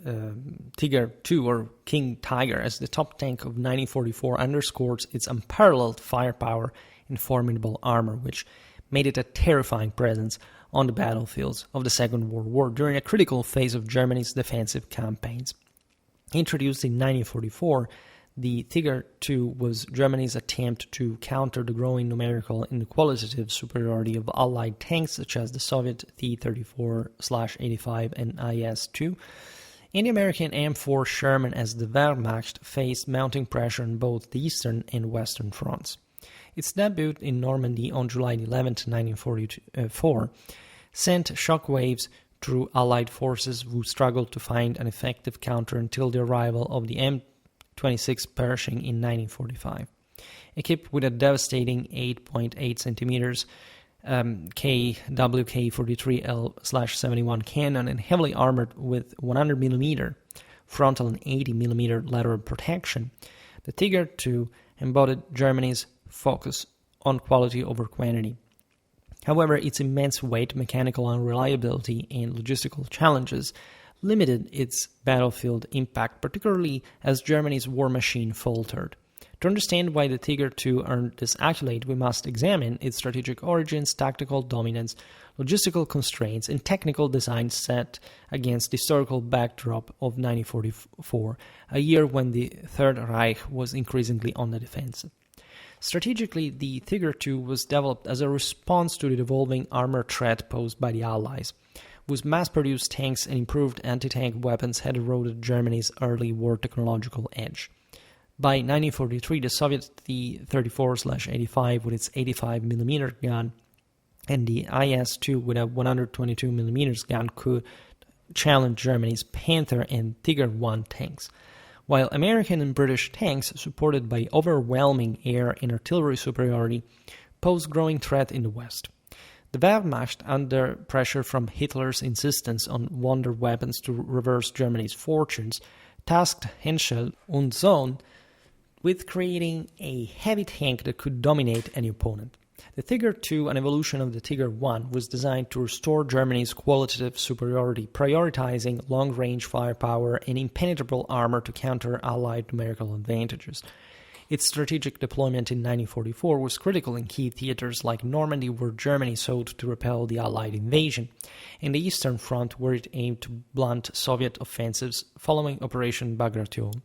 Tiger II or King Tiger, as the top tank of 1944, underscores its unparalleled firepower and formidable armor, which made it a terrifying presence on the battlefields of the Second World War during a critical phase of Germany's defensive campaigns. Introduced in 1944, the Tiger II was Germany's attempt to counter the growing numerical and qualitative superiority of Allied tanks such as the Soviet T-34/85 and IS-2, and the American M4 Sherman, as the Wehrmacht faced mounting pressure on both the eastern and western fronts. Its debut in Normandy on July 11, 1944, sent shockwaves through Allied forces who struggled to find an effective counter until the arrival of the M26 Pershing in 1945. Equipped with a devastating 8.8 centimeters KWK-43L/71 cannon and heavily armored with 100mm frontal and 80mm lateral protection, the Tiger II embodied Germany's focus on quality over quantity. However, its immense weight, mechanical unreliability, and logistical challenges limited its battlefield impact, particularly as Germany's war machine faltered. To understand why the Tiger II earned this accolade, we must examine its strategic origins, tactical dominance, logistical constraints, and technical design set against the historical backdrop of 1944, a year when the Third Reich was increasingly on the defensive. Strategically, the Tiger II was developed as a response to the evolving armor threat posed by the Allies, whose mass-produced tanks and improved anti-tank weapons had eroded Germany's early war technological edge. By 1943, the Soviet T-34/85 with its 85mm gun and the IS-2 with a 122mm gun could challenge Germany's Panther and Tiger I tanks, while American and British tanks, supported by overwhelming air and artillery superiority, posed growing threat in the West. The Wehrmacht, under pressure from Hitler's insistence on wonder weapons to reverse Germany's fortunes, tasked Henschel und Sohn with creating a heavy tank that could dominate any opponent. The Tiger II, an evolution of the Tiger I, was designed to restore Germany's qualitative superiority, prioritizing long-range firepower and impenetrable armor to counter Allied numerical advantages. Its strategic deployment in 1944 was critical in key theaters like Normandy, where Germany sought to repel the Allied invasion, and the Eastern Front, where it aimed to blunt Soviet offensives following Operation Bagration.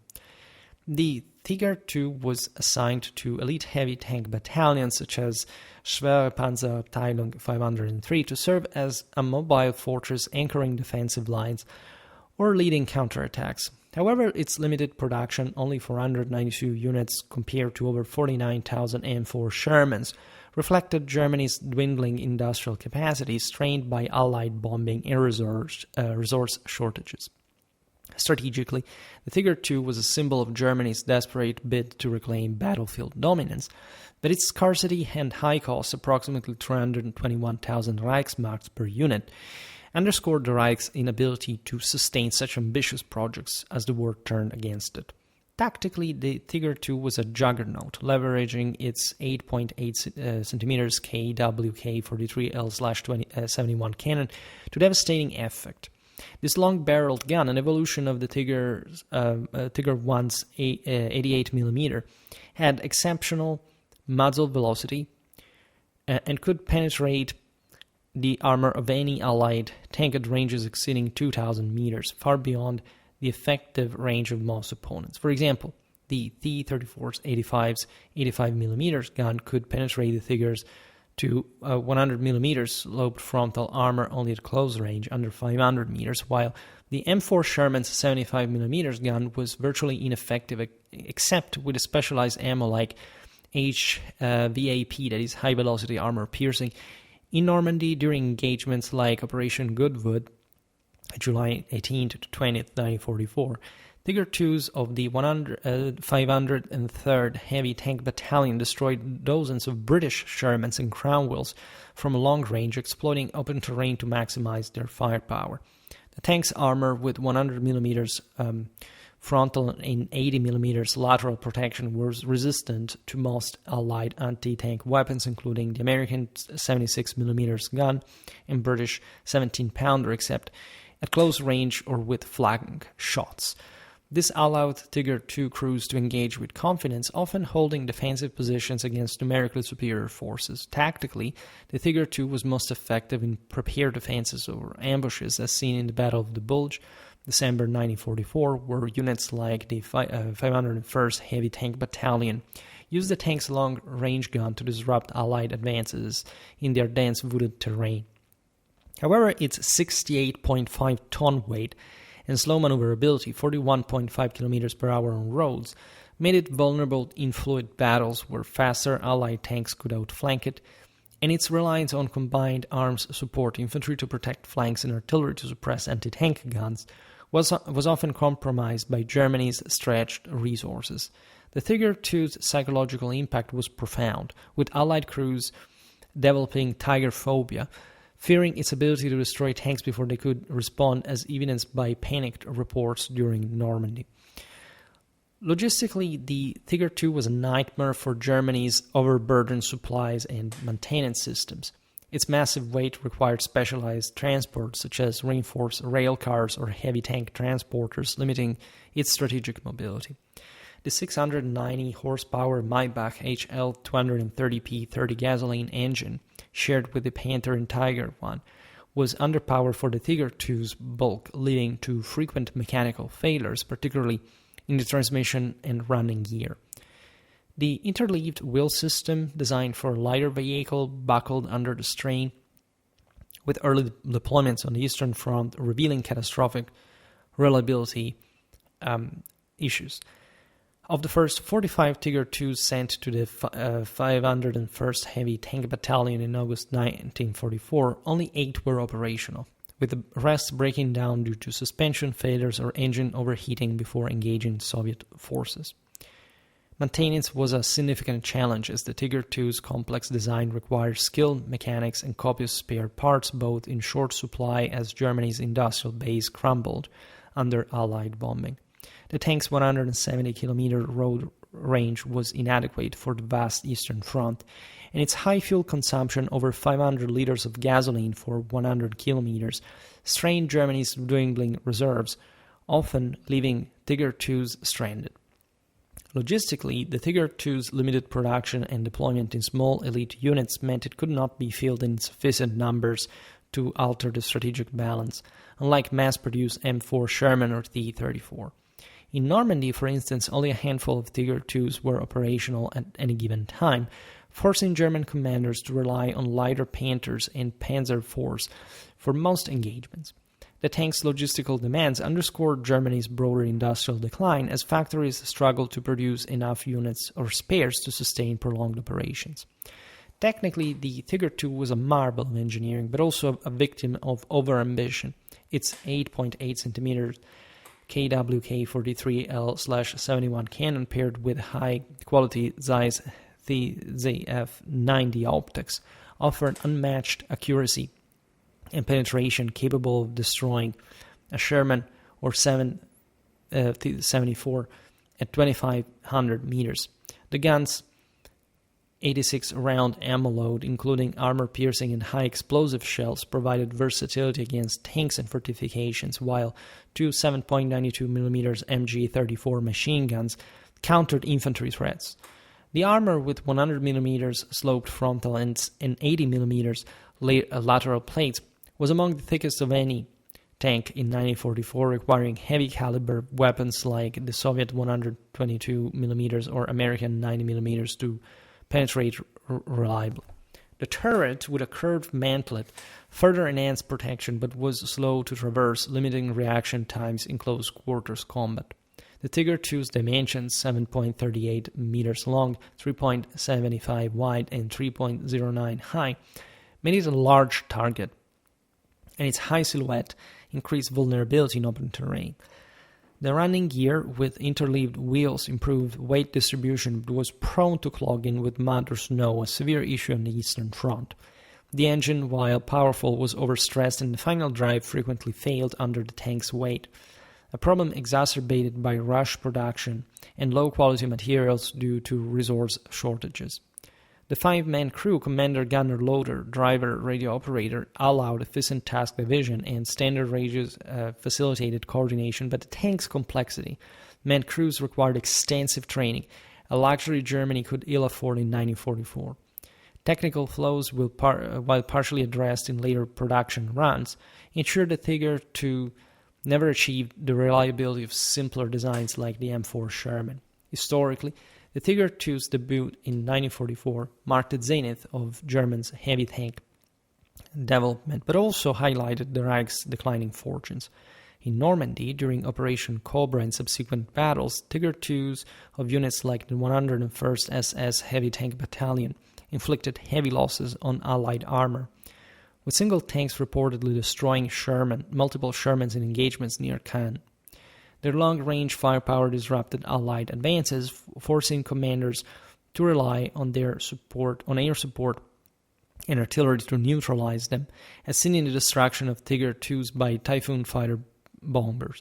The Tiger II was assigned to elite heavy tank battalions such as Schwere Panzerabteilung 503 to serve as a mobile fortress anchoring defensive lines or leading counterattacks. However, its limited production, only 492 units compared to over 49,000 M4 Shermans, reflected Germany's dwindling industrial capacity strained by Allied bombing and resource shortages. Strategically, the Tiger II was a symbol of Germany's desperate bid to reclaim battlefield dominance, but its scarcity and high cost, approximately 321,000 Reichsmarks per unit, underscored the Reich's inability to sustain such ambitious projects as the war turned against it. Tactically, the Tiger II was a juggernaut, leveraging its 8.8 cm KWK-43L/71 cannon to devastating effect. This long-barreled gun, an evolution of the Tiger I's 88mm, had exceptional muzzle velocity and could penetrate the armor of any Allied tank at ranges exceeding 2,000 meters, far beyond the effective range of most opponents. For example, the T-34's 85mm gun could penetrate the Tigers to 100mm sloped frontal armor only at close range, under 500 meters, while the M4 Sherman's 75mm gun was virtually ineffective except with a specialized ammo like HVAP, that is high-velocity armor piercing, in Normandy during engagements like Operation Goodwood, July 18th to 20th, 1944. Tiger IIs of the 503rd Heavy Tank Battalion destroyed dozens of British Shermans and Cromwells from a long range, exploiting open terrain to maximize their firepower. The tank's armor with 100mm frontal and 80mm lateral protection was resistant to most Allied anti-tank weapons, including the American 76mm gun and British 17-pounder, except at close range or with flank shots. This allowed Tiger II crews to engage with confidence, often holding defensive positions against numerically superior forces. Tactically, the Tiger II was most effective in prepared defenses or ambushes, as seen in the Battle of the Bulge, December 1944, where units like the 501st Heavy Tank Battalion used the tank's long-range gun to disrupt Allied advances in their dense wooded terrain. However, its 68.5-ton weight and slow maneuverability, 41.5 kilometers per hour on roads, made it vulnerable in fluid battles where faster Allied tanks could outflank it, and its reliance on combined arms support, infantry to protect flanks and artillery to suppress anti-tank guns, was often compromised by Germany's stretched resources. The Tiger II's psychological impact was profound, with Allied crews developing tiger phobia, fearing its ability to destroy tanks before they could respond, as evidenced by panicked reports during Normandy. Logistically, the Tiger II was a nightmare for Germany's overburdened supplies and maintenance systems. Its massive weight required specialized transport, such as reinforced rail cars or heavy tank transporters, limiting its strategic mobility. The 690 horsepower Maybach HL 230P 30 gasoline engine, shared with the Panther and Tiger I, was underpowered for the Tiger II's bulk, leading to frequent mechanical failures, particularly in the transmission and running gear. The interleaved wheel system, designed for a lighter vehicle, buckled under the strain, with early deployments on the Eastern Front revealing catastrophic reliability issues. Of the first 45 Tiger IIs sent to the 501st Heavy Tank Battalion in August 1944, only 8 were operational, with the rest breaking down due to suspension failures or engine overheating before engaging Soviet forces. Maintenance was a significant challenge as the Tiger II's complex design required skilled mechanics and copious spare parts, both in short supply as Germany's industrial base crumbled under Allied bombing. The tank's 170-kilometer road range was inadequate for the vast Eastern Front, and its high fuel consumption, over 500 liters of gasoline for 100 kilometers, strained Germany's dwindling reserves, often leaving Tiger IIs stranded. Logistically, the Tiger II's limited production and deployment in small elite units meant it could not be fielded in sufficient numbers to alter the strategic balance, unlike mass-produced M4 Sherman or T-34. In Normandy, for instance, only a handful of Tiger IIs were operational at any given time, forcing German commanders to rely on lighter Panthers and Panzer force for most engagements. The tank's logistical demands underscored Germany's broader industrial decline as factories struggled to produce enough units or spares to sustain prolonged operations. Technically, the Tiger II was a marvel of engineering, but also a victim of overambition. Its 8.8 cm KWK-43L/71 cannon paired with high-quality Zeiss ZF-90 optics offered unmatched accuracy and penetration capable of destroying a Sherman or 74 at 2,500 meters. The gun's 86-round ammo load, including armor-piercing and high-explosive shells, provided versatility against tanks and fortifications, while two 7.92mm MG-34 machine guns countered infantry threats. The armor, with 100mm sloped frontal ends and 80mm lateral plates, was among the thickest of any tank in 1944, requiring heavy-caliber weapons like the Soviet 122mm or American 90mm to penetrate reliably. The turret, with a curved mantlet, further enhanced protection but was slow to traverse, limiting reaction times in close quarters combat. The Tiger II's dimensions, 7.38 meters long, 3.75 wide, and 3.09 high, made it a large target, and its high silhouette increased vulnerability in open terrain. The running gear with interleaved wheels improved weight distribution but was prone to clogging with mud or snow, a severe issue on the Eastern Front. The engine, while powerful, was overstressed and the final drive frequently failed under the tank's weight, a problem exacerbated by rush production and low-quality materials due to resource shortages. The 5-man crew, commander, gunner, loader, driver, radio operator, allowed efficient task division, and standard radios facilitated coordination, but the tank's complexity meant crews required extensive training, a luxury Germany could ill afford in 1944. Technical flaws, while partially addressed in later production runs, ensured the Tiger II never achieved the reliability of simpler designs like the M4 Sherman. Historically, the Tiger II's debut in 1944 marked the zenith of Germany's heavy tank development, but also highlighted the Reich's declining fortunes. In Normandy, during Operation Cobra and subsequent battles, Tiger IIs of units like the 101st SS Heavy Tank Battalion inflicted heavy losses on Allied armor, with single tanks reportedly destroying multiple Shermans in engagements near Caen. Their long-range firepower disrupted Allied advances, forcing commanders to rely on air support and artillery to neutralize them, as seen in the destruction of Tiger IIs by Typhoon fighter bombers.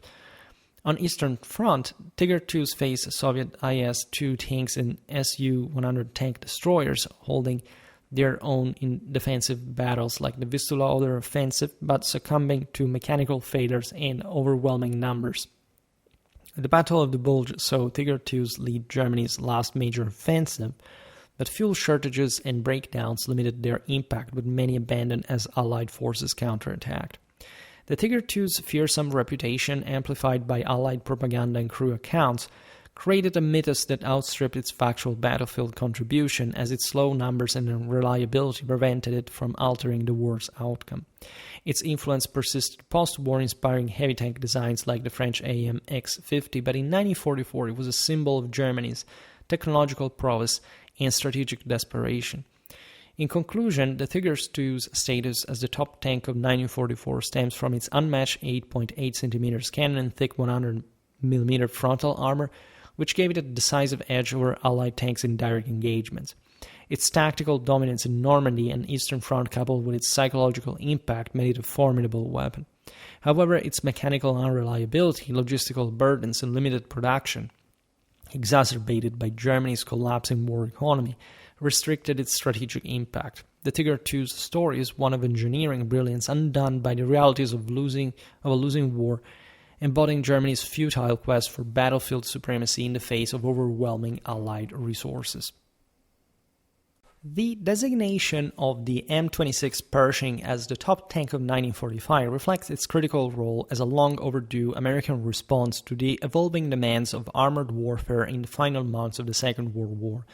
On Eastern Front, Tiger IIs faced Soviet IS-2 tanks and Su-100 tank destroyers, holding their own in defensive battles like the Vistula-Oder offensive, but succumbing to mechanical failures and overwhelming numbers. The Battle of the Bulge saw Tiger IIs lead Germany's last major offensive, but fuel shortages and breakdowns limited their impact, with many abandoned as Allied forces counterattacked. The Tiger II's fearsome reputation, amplified by Allied propaganda and crew accounts, created a mythos that outstripped its factual battlefield contribution, as its low numbers and unreliability prevented it from altering the war's outcome. Its influence persisted post-war, inspiring heavy tank designs like the French AMX-50, but in 1944 it was a symbol of Germany's technological prowess and strategic desperation. In conclusion, the Tiger II's status as the top tank of 1944 stems from its unmatched 8.8 cm cannon and thick 100 mm frontal armor, which gave it a decisive edge over Allied tanks in direct engagements. Its tactical dominance in Normandy and Eastern Front, coupled with its psychological impact, made it a formidable weapon. However, its mechanical unreliability, logistical burdens, and limited production, exacerbated by Germany's collapsing war economy, restricted its strategic impact. The Tiger II's story is one of engineering brilliance undone by the realities of a losing war, embodying Germany's futile quest for battlefield supremacy in the face of overwhelming Allied resources. The designation of the M26 Pershing as the top tank of 1945 reflects its critical role as a long-overdue American response to the evolving demands of armored warfare in the final months of the Second World War,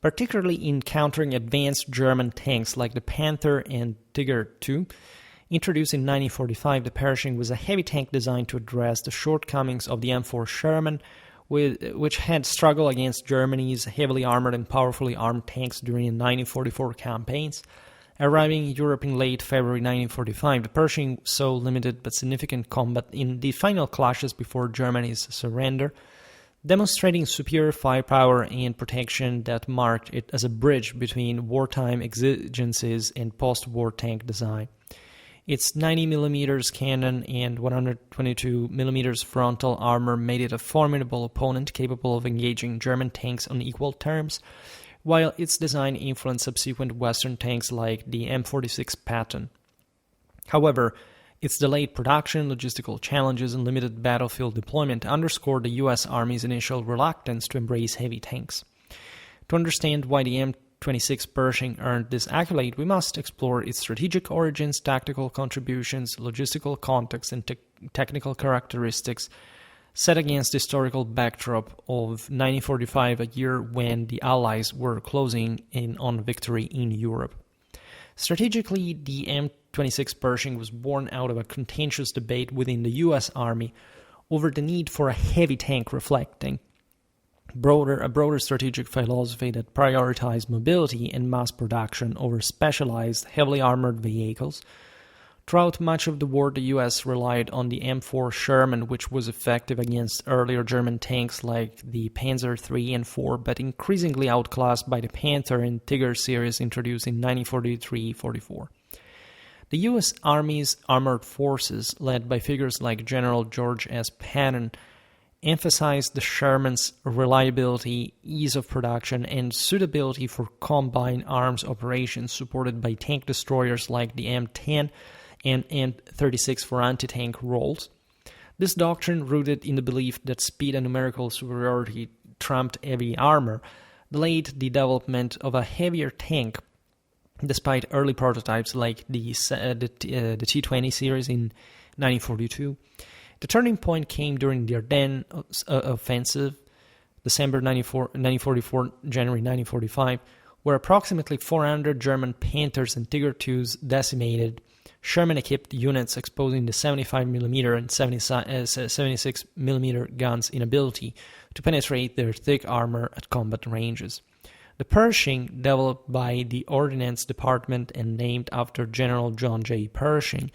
particularly in countering advanced German tanks like the Panther and Tiger II. Introduced in 1945, the Pershing was a heavy tank designed to address the shortcomings of the M4 Sherman, which had struggled against Germany's heavily armored and powerfully armed tanks during the 1944 campaigns. Arriving in Europe in late February 1945, the Pershing saw limited but significant combat in the final clashes before Germany's surrender, demonstrating superior firepower and protection that marked it as a bridge between wartime exigencies and post-war tank design. Its 90mm cannon and 122mm frontal armor made it a formidable opponent capable of engaging German tanks on equal terms, while its design influenced subsequent Western tanks like the M46 Patton. However, its delayed production, logistical challenges, and limited battlefield deployment underscored the U.S. Army's initial reluctance to embrace heavy tanks. To understand why the M26 Pershing earned this accolade, we must explore its strategic origins, tactical contributions, logistical context, and technical characteristics set against the historical backdrop of 1945, a year when the Allies were closing in on victory in Europe. Strategically, the M26 Pershing was born out of a contentious debate within the U.S. Army over the need for a heavy tank reflecting a broader strategic philosophy that prioritized mobility and mass production over specialized, heavily armored vehicles. Throughout much of the war, the U.S. relied on the M4 Sherman, which was effective against earlier German tanks like the Panzer III and IV, but increasingly outclassed by the Panther and Tiger series introduced in 1943-44. The U.S. Army's armored forces, led by figures like General George S. Patton, emphasized the Sherman's reliability, ease of production, and suitability for combined arms operations supported by tank destroyers like the M10 and M36 for anti-tank roles. This doctrine, rooted in the belief that speed and numerical superiority trumped heavy armor, delayed the development of a heavier tank, despite early prototypes like the T-20 series in 1942. The turning point came during the Ardennes offensive, December 1944, January 1945, where approximately 400 German Panthers and Tiger IIs decimated Sherman-equipped units, exposing the 75mm and 76mm guns' inability to penetrate their thick armor at combat ranges. The Pershing, developed by the Ordnance Department and named after General John J. Pershing,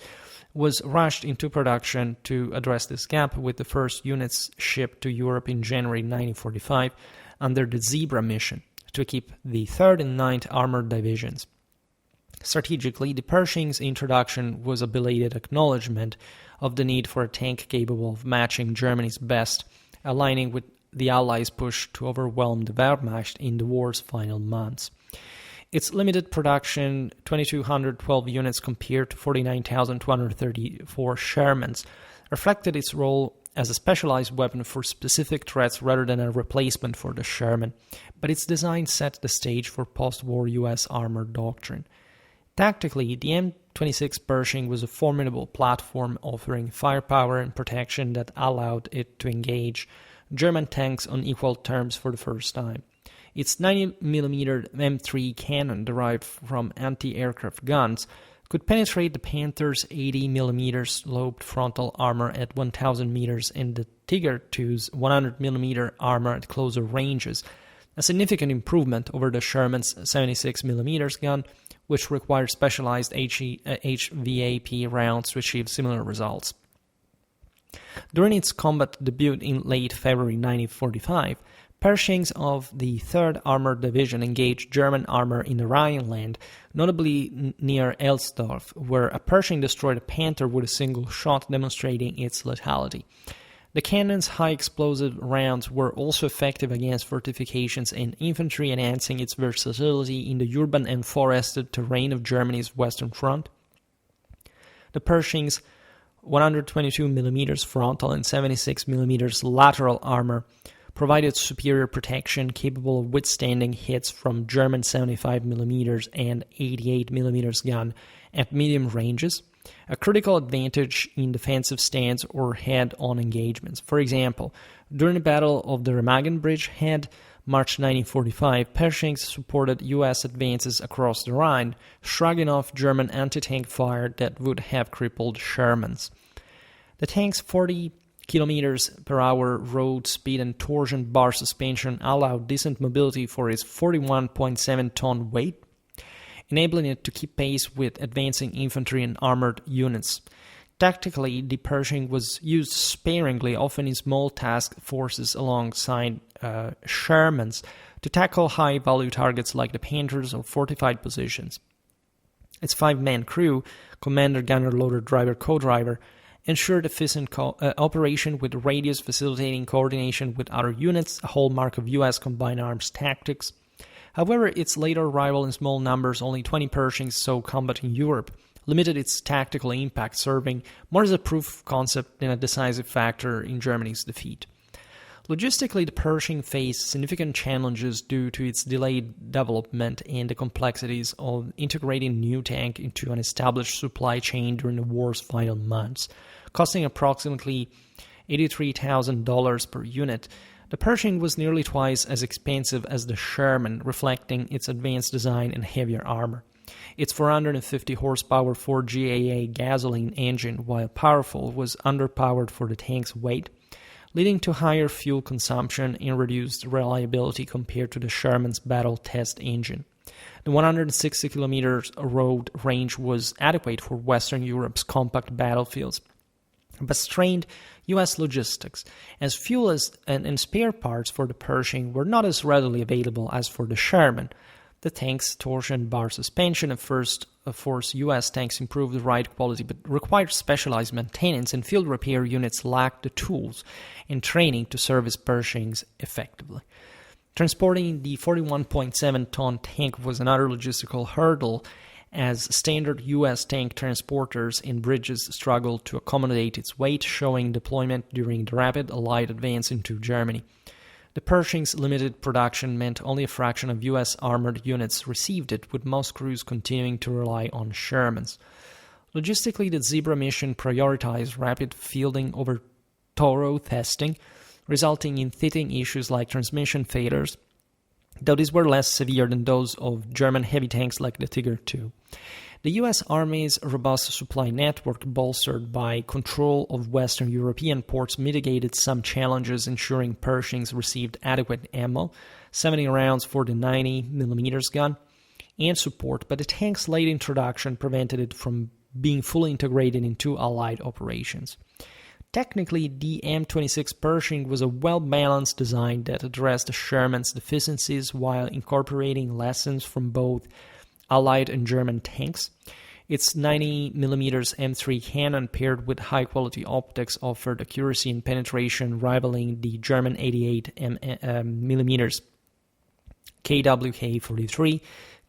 was rushed into production to address this gap, with the first units shipped to Europe in January 1945 under the Zebra mission to equip the 3rd and 9th Armored Divisions. Strategically, the Pershing's introduction was a belated acknowledgement of the need for a tank capable of matching Germany's best, aligning with the Allies' push to overwhelm the Wehrmacht in the war's final months. Its limited production, 2,212 units compared to 49,234 Shermans, reflected its role as a specialized weapon for specific threats rather than a replacement for the Sherman, but its design set the stage for post-war U.S. armored doctrine. Tactically, the M26 Pershing was a formidable platform offering firepower and protection that allowed it to engage German tanks on equal terms for the first time. Its 90mm M3 cannon, derived from anti-aircraft guns, could penetrate the Panther's 80mm sloped frontal armor at 1,000 meters and the Tiger II's 100mm armor at closer ranges, a significant improvement over the Sherman's 76mm gun, which required specialized HVAP rounds to achieve similar results. During its combat debut in late February 1945, Pershings of the 3rd Armored Division engaged German armor in the Rhineland, notably near Elsdorf, where a Pershing destroyed a Panther with a single shot, demonstrating its lethality. The cannon's high-explosive rounds were also effective against fortifications and infantry, enhancing its versatility in the urban and forested terrain of Germany's Western Front. The Pershing's 122mm frontal and 76mm lateral armor provided superior protection, capable of withstanding hits from German 75mm and 88mm gun at medium ranges, a critical advantage in defensive stands or head-on engagements. For example, during the Battle of the Remagen Bridgehead, March 1945, Pershings supported U.S. advances across the Rhine, shrugging off German anti-tank fire that would have crippled Shermans. The tank's 40 km/h road speed and torsion bar suspension allowed decent mobility for its 41.7-ton weight, enabling it to keep pace with advancing infantry and armored units. Tactically, the Pershing was used sparingly, often in small task forces alongside Shermans, to tackle high-value targets like the Panthers or fortified positions. Its 5-man crew, commander, gunner, loader, driver, co-driver, ensured efficient operation with radios facilitating coordination with other units, a hallmark of U.S. combined arms tactics. However, its later arrival in small numbers, only 20 Pershings, saw combat in Europe, limited its tactical impact, serving more as a proof concept than a decisive factor in Germany's defeat. Logistically, the Pershing faced significant challenges due to its delayed development and the complexities of integrating new tank into an established supply chain during the war's final months. Costing approximately $83,000 per unit, the Pershing was nearly twice as expensive as the Sherman, reflecting its advanced design and heavier armor. Its 450 horsepower 4 GAA gasoline engine, while powerful, was underpowered for the tank's weight, leading to higher fuel consumption and reduced reliability compared to the Sherman's battle test engine. The 160 kilometers road range was adequate for Western Europe's compact battlefields, but strained U.S. logistics, as fuel and spare parts for the Pershing were not as readily available as for the Sherman. The tank's torsion bar suspension at first forced U.S. tanks improved the ride quality, but required specialized maintenance, and field repair units lacked the tools and training to service Pershings effectively. Transporting the 41.7-ton tank was another logistical hurdle, as standard U.S. tank transporters and bridges struggled to accommodate its weight, showing deployment during the rapid Allied advance into Germany. The Pershing's limited production meant only a fraction of U.S. armored units received it, with most crews continuing to rely on Shermans. Logistically, the Zebra mission prioritized rapid fielding over thorough testing, resulting in teething issues like transmission failures, though these were less severe than those of German heavy tanks like the Tiger II. The U.S. Army's robust supply network, bolstered by control of Western European ports, mitigated some challenges, ensuring Pershings received adequate ammo, 70 rounds for the 90mm gun, and support, but the tank's late introduction prevented it from being fully integrated into Allied operations. Technically, the M26 Pershing was a well-balanced design that addressed the Sherman's deficiencies while incorporating lessons from both Allied and German tanks. Its 90mm M3 cannon, paired with high-quality optics, offered accuracy and penetration rivaling the German 88mm KWK-43,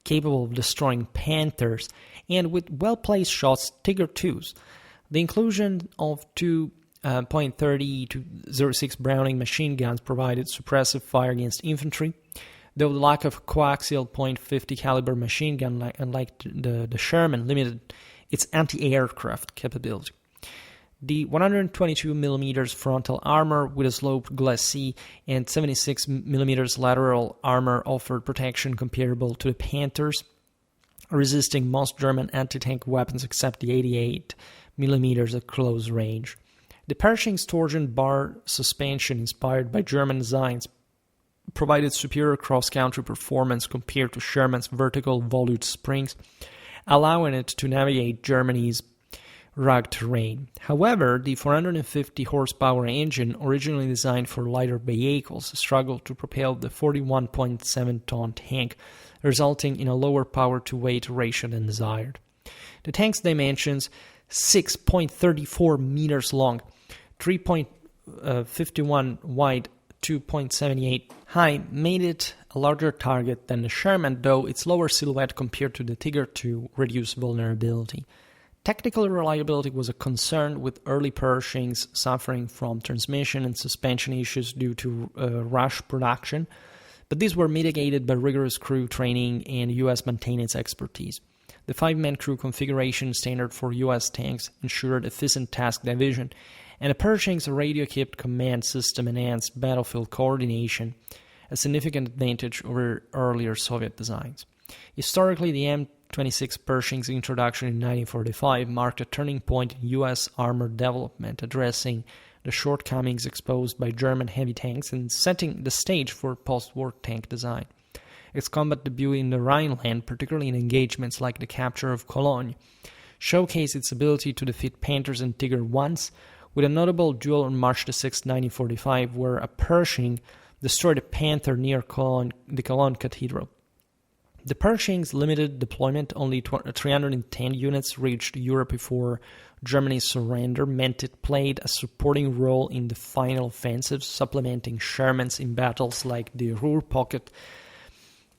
capable of destroying Panthers, and with well-placed shots, Tiger IIs. The inclusion of two .30 to 06 Browning machine guns provided suppressive fire against infantry, though the lack of coaxial .50 caliber machine gun, unlike the Sherman, limited its anti-aircraft capability. The 122mm frontal armor with a sloped glacis and 76mm lateral armor offered protection comparable to the Panthers, resisting most German anti-tank weapons except the 88mm at close range. The Pershing's torsion bar suspension, inspired by German designs, provided superior cross-country performance compared to Sherman's vertical volute springs, allowing it to navigate Germany's rugged terrain. However, the 450 horsepower engine, originally designed for lighter vehicles, struggled to propel the 41.7-ton tank, resulting in a lower power-to-weight ratio than desired. The tank's dimensions, 6.34 meters long, 3.51 wide, 2.78 high, made it a larger target than the Sherman, though its lower silhouette compared to the Tiger II reduced vulnerability. Technical reliability was a concern, with early Pershings suffering from transmission and suspension issues due to rush production, but these were mitigated by rigorous crew training and U.S. maintenance expertise. The 5-man crew configuration standard for U.S. tanks ensured efficient task division, and the Pershing's radio-equipped command system enhanced battlefield coordination, a significant advantage over earlier Soviet designs. Historically, the M26 Pershing's introduction in 1945 marked a turning point in U.S. armor development, addressing the shortcomings exposed by German heavy tanks and setting the stage for post-war tank design. Its combat debut in the Rhineland, particularly in engagements like the capture of Cologne, showcased its ability to defeat Panthers and Tiger Is, with a notable duel on March 6, 1945, where a Pershing destroyed a Panther near the Cologne Cathedral. The Pershing's limited deployment, only 310 units, reached Europe before Germany's surrender, meant it played a supporting role in the final offensive, supplementing Sherman's in battles like the Ruhr Pocket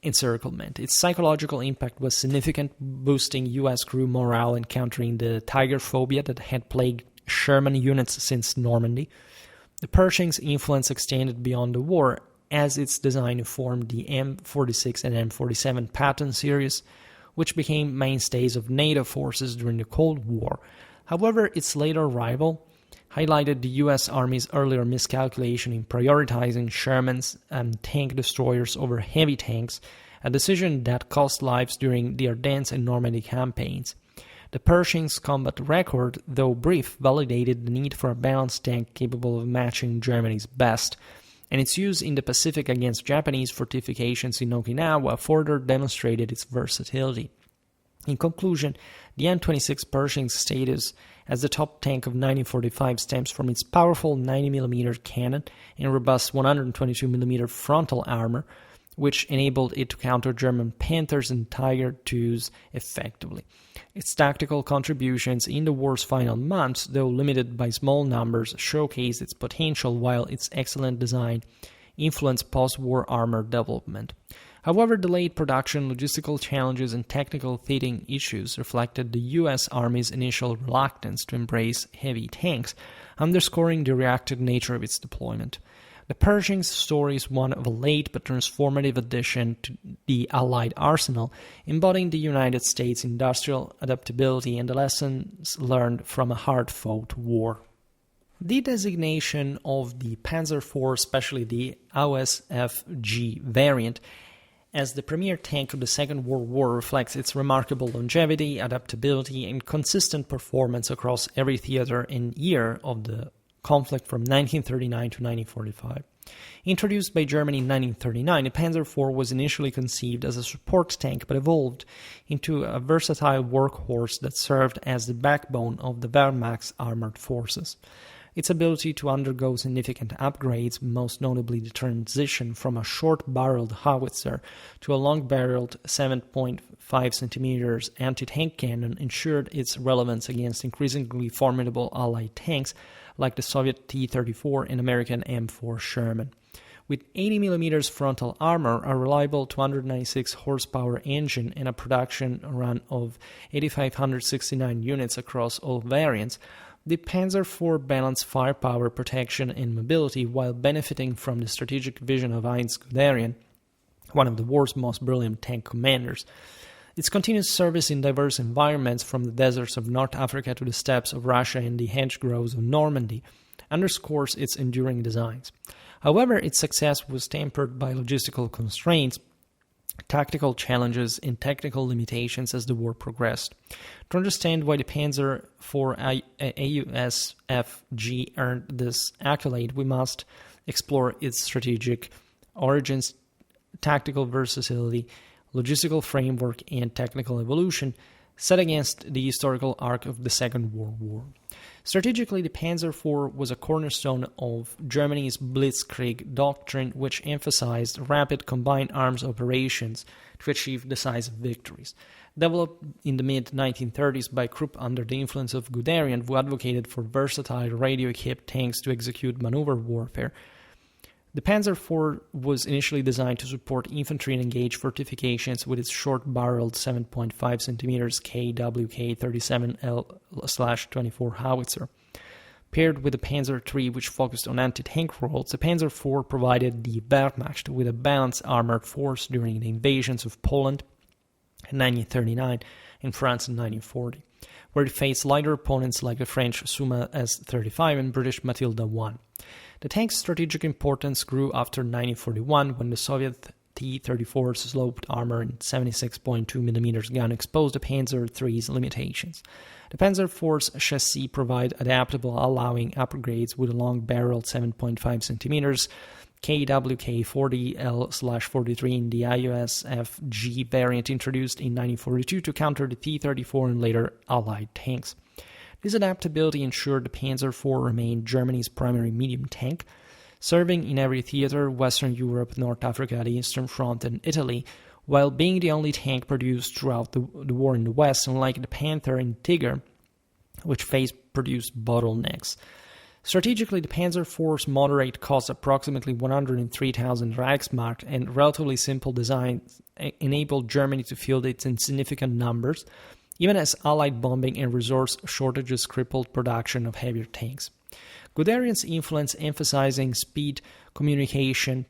encirclement. Its psychological impact was significant, boosting U.S. crew morale and countering the Tiger phobia that had plagued Sherman units since Normandy. The Pershing's influence extended beyond the war, as its design informed the M46 and M47 Patton series, which became mainstays of NATO forces during the Cold War. However, its later arrival highlighted the U.S. Army's earlier miscalculation in prioritizing Sherman's tank destroyers over heavy tanks, a decision that cost lives during the Ardennes and Normandy campaigns. The Pershing's combat record, though brief, validated the need for a balanced tank capable of matching Germany's best, and its use in the Pacific against Japanese fortifications in Okinawa further demonstrated its versatility. In conclusion, the M26 Pershing's status as the top tank of 1945 stems from its powerful 90mm cannon and robust 122mm frontal armor, which enabled it to counter German Panthers and Tiger IIs effectively. Its tactical contributions in the war's final months, though limited by small numbers, showcased its potential, while its excellent design influenced post-war armor development. However, delayed production, logistical challenges, and technical fitting issues reflected the U.S. Army's initial reluctance to embrace heavy tanks, underscoring the reactive nature of its deployment. The Pershing's story is one of a late but transformative addition to the Allied arsenal, embodying the United States' industrial adaptability and the lessons learned from a hard-fought war. The designation of the Panzer IV, especially the AOSFG variant, as the premier tank of the Second World War reflects its remarkable longevity, adaptability, and consistent performance across every theater and year of the conflict from 1939 to 1945. Introduced by Germany in 1939, the Panzer IV was initially conceived as a support tank but evolved into a versatile workhorse that served as the backbone of the Wehrmacht's armored forces. Its ability to undergo significant upgrades, most notably the transition from a short-barreled howitzer to a long-barreled 7.5 cm anti-tank cannon, ensured its relevance against increasingly formidable Allied tanks like the Soviet T-34 and American M4 Sherman. With 80mm frontal armor, a reliable 296 horsepower engine, and a production run of 8,569 units across all variants, the Panzer IV balanced firepower, protection, and mobility while benefiting from the strategic vision of Heinz Guderian, one of the war's most brilliant tank commanders. Its continuous service in diverse environments, from the deserts of North Africa to the steppes of Russia and the hedgerows of Normandy, underscores its enduring designs. However, its success was tempered by logistical constraints, tactical challenges, and technical limitations as the war progressed. To understand why the Panzer IV AUSFG earned this accolade, we must explore its strategic origins, tactical versatility, logistical framework, and technical evolution set against the historical arc of the Second World War. Strategically, the Panzer IV was a cornerstone of Germany's Blitzkrieg doctrine, which emphasized rapid combined arms operations to achieve decisive victories. Developed in the mid-1930s by Krupp under the influence of Guderian, who advocated for versatile radio-equipped tanks to execute maneuver warfare, the Panzer IV was initially designed to support infantry and engage fortifications with its short-barreled 7.5 cm KWK-37L/24 howitzer. Paired with the Panzer III, which focused on anti-tank roles, the Panzer IV provided the Wehrmacht with a balanced armored force during the invasions of Poland in 1939 and France in 1940, where it faced lighter opponents like the French Somua S35 and British Matilda MK2. The tank's strategic importance grew after 1941, when the Soviet T-34 sloped armor and 76.2 mm gun exposed the Panzer III's limitations. The Panzer IV's chassis provide adaptable, allowing upgrades with a long-barreled 7.5 cm KWK-40L/43 in the IUSFG variant introduced in 1942 to counter the T-34 and later Allied tanks. This adaptability ensured the Panzer IV remained Germany's primary medium tank, serving in every theater: Western Europe, North Africa, the Eastern Front, and Italy, while being the only tank produced throughout the war in the West, unlike the Panther and Tiger, which produced bottlenecks. Strategically, the Panzer IV's moderate cost, approximately 103,000 Reichsmark, and relatively simple design enabled Germany to field it in significant numbers, even as Allied bombing and resource shortages crippled production of heavier tanks. Guderian's influence, emphasizing speed, communication,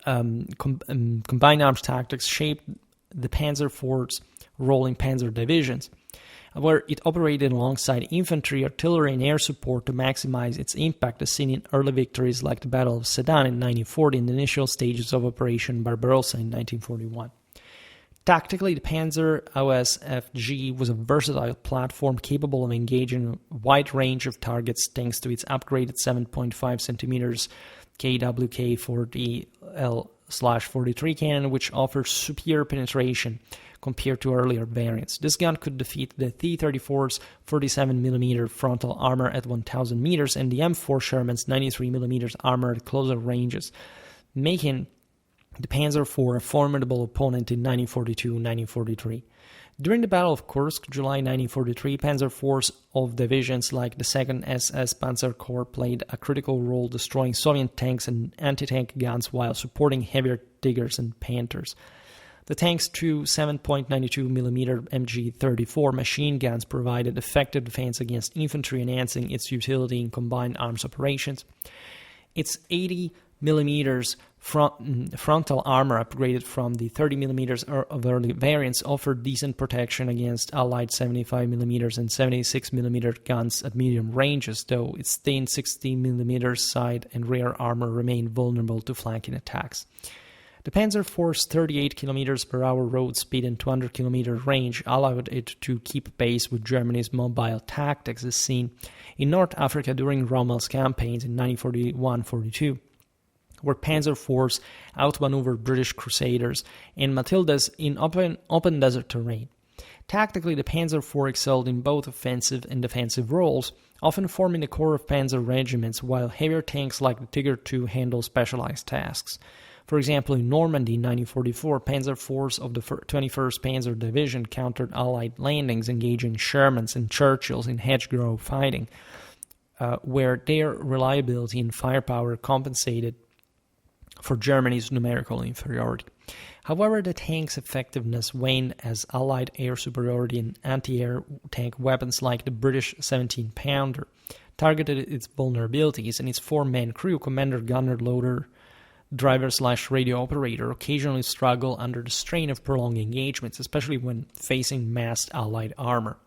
combined arms tactics, shaped the Panzer IV's role in panzer divisions, where it operated alongside infantry, artillery, and air support to maximize its impact, as seen in early victories like the Battle of Sedan in 1940 and the initial stages of Operation Barbarossa in 1941. Tactically, the Panzer OSFG was a versatile platform capable of engaging a wide range of targets thanks to its upgraded 7.5 cm KWK-40L/43 cannon, which offers superior penetration compared to earlier variants. This gun could defeat the T-34's 47mm frontal armor at 1,000 meters and the M4 Sherman's 93mm armor at closer ranges, making the Panzer IV a formidable opponent in 1942-1943. During the Battle of Kursk, July 1943, Panzer IVs of divisions like the 2nd SS Panzer Corps played a critical role, destroying Soviet tanks and anti-tank guns while supporting heavier Tigers and Panthers. The tank's two 7.92mm MG-34 machine guns provided effective defense against infantry, enhancing its utility in combined arms operations. Its 80mm frontal armor, upgraded from the 30mm of early variants, offered decent protection against Allied 75mm and 76mm guns at medium ranges, though its thin 60mm side and rear armor remained vulnerable to flanking attacks. The Panzer IV's 38 km/h road speed and 200 km range allowed it to keep pace with Germany's mobile tactics, as seen in North Africa during Rommel's campaigns in 1941-42. Where Panzer IVs outmaneuvered British Crusaders and Matildas in open desert terrain. Tactically, the Panzer IV excelled in both offensive and defensive roles, often forming the core of panzer regiments, while heavier tanks like the Tiger II handled specialized tasks. For example, in Normandy in 1944, Panzer IVs of the 21st Panzer Division countered Allied landings, engaging Shermans and Churchills in hedgerow fighting, where their reliability and firepower compensated for Germany's numerical inferiority. However, the tank's effectiveness waned as Allied air superiority and anti-air tank weapons like the British 17-pounder targeted its vulnerabilities, and its four-man crew, commander, gunner, loader, driver/radio operator occasionally struggle under the strain of prolonged engagements, especially when facing massed Allied armor.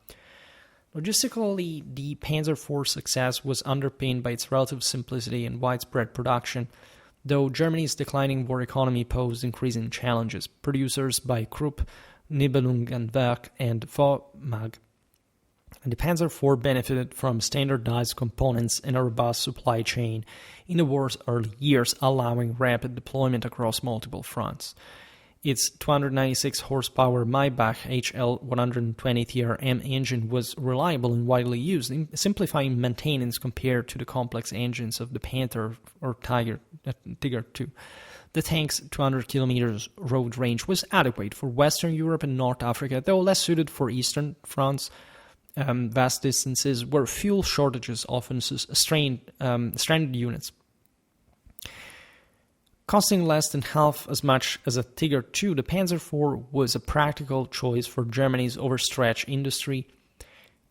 Logistically, the Panzer IV's success was underpinned by its relative simplicity and widespread production, though Germany's declining war economy posed increasing challenges. Producers by Krupp, Nibelungenwerk, and VMAG, the Panzer IV benefited from standardized components and a robust supply chain in the war's early years, allowing rapid deployment across multiple fronts. Its 296 horsepower Maybach HL 120 TRM engine was reliable and widely used, simplifying maintenance compared to the complex engines of the Panther or Tiger II. The tank's 200 kilometers road range was adequate for Western Europe and North Africa, though less suited for Eastern France. Vast distances where fuel shortages often stranded units. Costing less than half as much as a Tiger II, the Panzer IV was a practical choice for Germany's overstretched industry,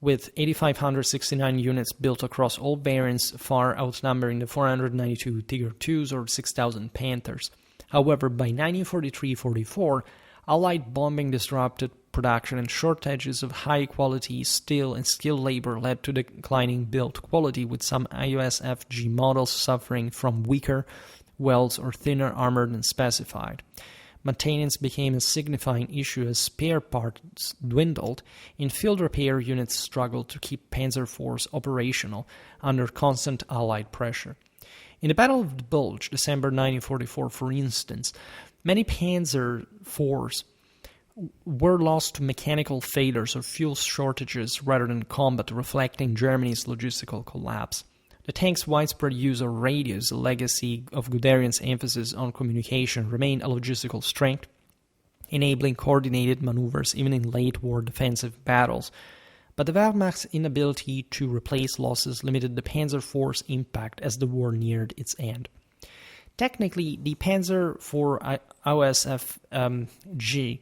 with 8,569 units built across all variants, far outnumbering the 492 Tiger IIs or 6,000 Panthers. However, by 1943-44, Allied bombing disrupted production, and shortages of high-quality steel and skilled labor led to declining build quality, with some IOSFG models suffering from weaker welds or thinner armor than specified. Maintenance became a signifying issue as spare parts dwindled, and field repair units struggled to keep Panzer IVs operational under constant Allied pressure. In the Battle of the Bulge, December 1944, for instance, many Panzer IVs were lost to mechanical failures or fuel shortages rather than combat, reflecting Germany's logistical collapse. The tank's widespread use of radios, a legacy of Guderian's emphasis on communication, remained a logistical strength, enabling coordinated maneuvers even in late-war defensive battles. But the Wehrmacht's inability to replace losses limited the Panzer IV's impact as the war neared its end. Technically, the Panzer IV IOSFG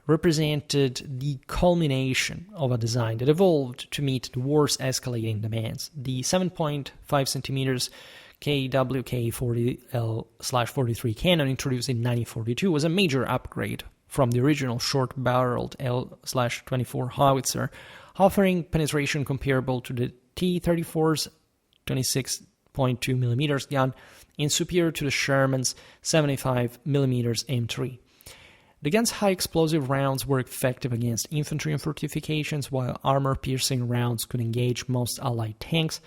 represented the culmination of a design that evolved to meet the war's escalating demands. The 7.5 centimeters KWK-40L/43 cannon introduced in 1942 was a major upgrade from the original short-barreled L/24 howitzer, offering penetration comparable to the T-34's 26.2mm gun and superior to the Sherman's 75mm M3. The gun's high explosive rounds were effective against infantry and fortifications, while armor-piercing rounds could engage most Allied tanks,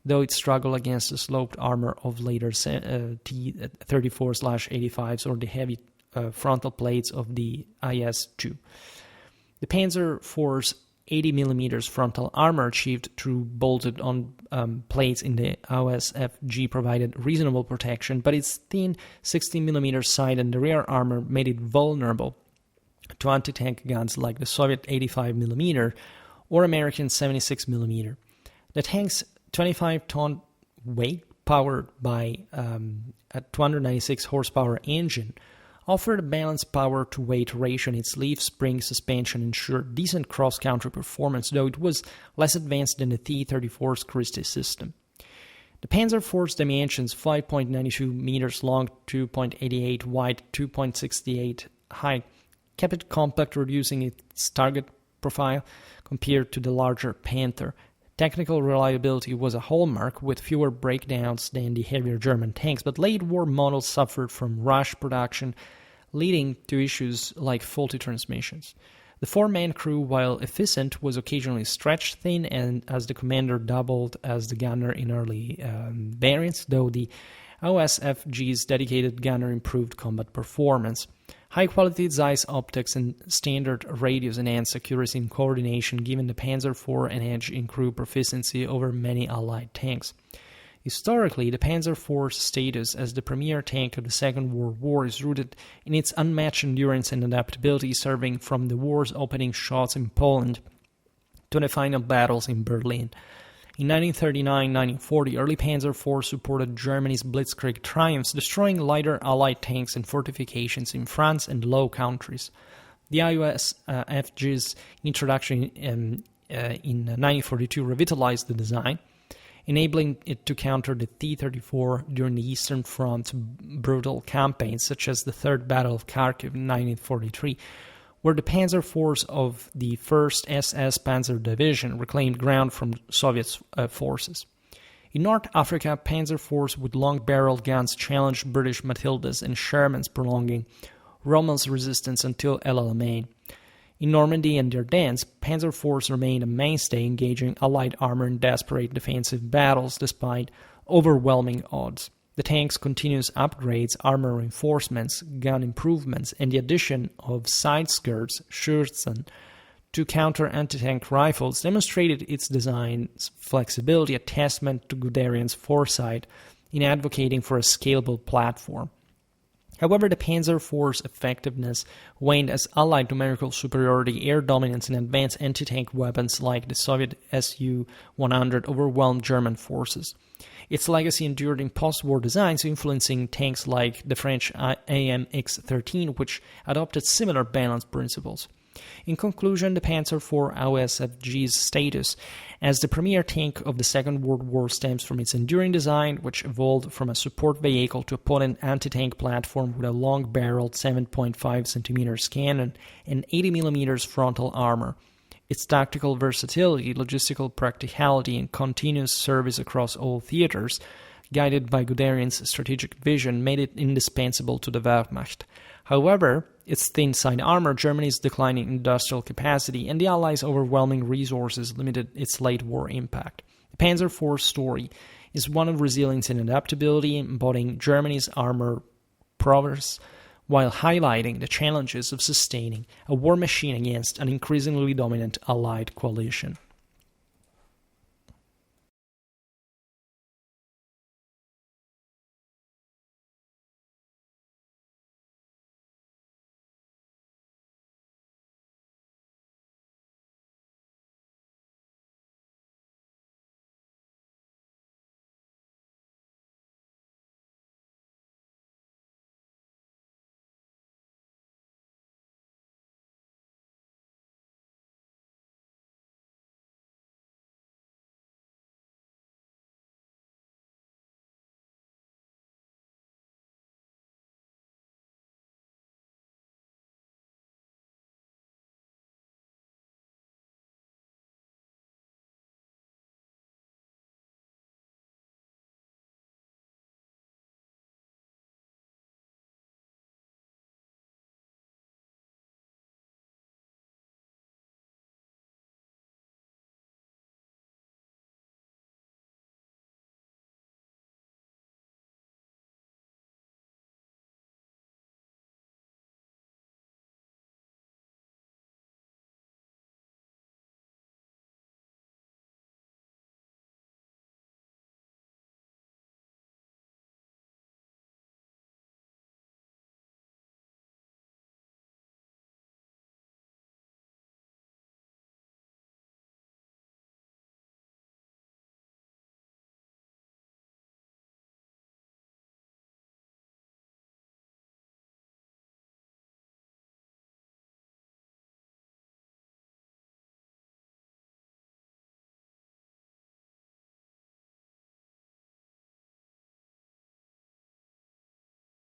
though it struggled against the sloped armor of later T-34/85s or the heavy frontal plates of the IS-2. The Panzer IV's 80mm frontal armor achieved through bolted-on plates in the IOSFG provided reasonable protection, but its thin 60mm side and the rear armor made it vulnerable to anti-tank guns like the Soviet 85mm or American 76mm. The tank's 25-ton weight, powered by a 296 horsepower engine, offered a balanced power-to-weight ratio, and its leaf spring suspension ensured decent cross-country performance, though it was less advanced than the T-34's Christie system. The Panzer IV's dimensions, 5.92 meters long, 2.88 wide, 2.68 high, kept it compact, reducing its target profile compared to the larger Panther. Technical reliability was a hallmark, with fewer breakdowns than the heavier German tanks, but late-war models suffered from rush production, leading to issues like faulty transmissions. The four-man crew, while efficient, was occasionally stretched thin, and as the commander doubled as the gunner in early variants, though the IOSFG's dedicated gunner improved combat performance. High-quality Zeiss optics and standard radios enhanced accuracy and coordination, giving the Panzer IV an edge in crew proficiency over many Allied tanks. Historically, the Panzer IV's status as the premier tank of the Second World War is rooted in its unmatched endurance and adaptability, serving from the war's opening shots in Poland to the final battles in Berlin. In 1939-1940, early Panzer IV supported Germany's Blitzkrieg triumphs, destroying lighter Allied tanks and fortifications in France and Low Countries. The IOSFG's introduction in 1942 revitalized the design, enabling it to counter the T-34 during the Eastern Front's brutal campaigns, such as the Third Battle of Kharkiv in 1943, where the Panzer force of the 1st SS Panzer Division reclaimed ground from Soviet forces. In North Africa, Panzer force with long-barreled guns challenged British Matildas and Shermans, prolonging Rommel's resistance until El Alamein. In Normandy and the Ardennes, Panzer force remained a mainstay, engaging Allied armor in desperate defensive battles despite overwhelming odds. The tank's continuous upgrades, armor reinforcements, gun improvements, and the addition of side skirts, Schürzen, to counter anti-tank rifles demonstrated its design's flexibility, a testament to Guderian's foresight in advocating for a scalable platform. However, the Panzer Force effectiveness waned as Allied numerical superiority, air dominance, and advanced anti-tank weapons like the Soviet Su-100 overwhelmed German forces. Its legacy endured in post-war designs, influencing tanks like the French AMX-13, which adopted similar balance principles. In conclusion, the Panzer IV AOSFG's status as the premier tank of the Second World War stems from its enduring design, which evolved from a support vehicle to a potent anti-tank platform with a long-barreled 7.5 cm cannon and 80 mm frontal armor. Its tactical versatility, logistical practicality, and continuous service across all theaters, guided by Guderian's strategic vision, made it indispensable to the Wehrmacht. However, its thin side armor, Germany's declining industrial capacity, and the Allies' overwhelming resources limited its late war impact. The Panzer IV's story is one of resilience and adaptability, embodying Germany's armor prowess while highlighting the challenges of sustaining a war machine against an increasingly dominant Allied coalition.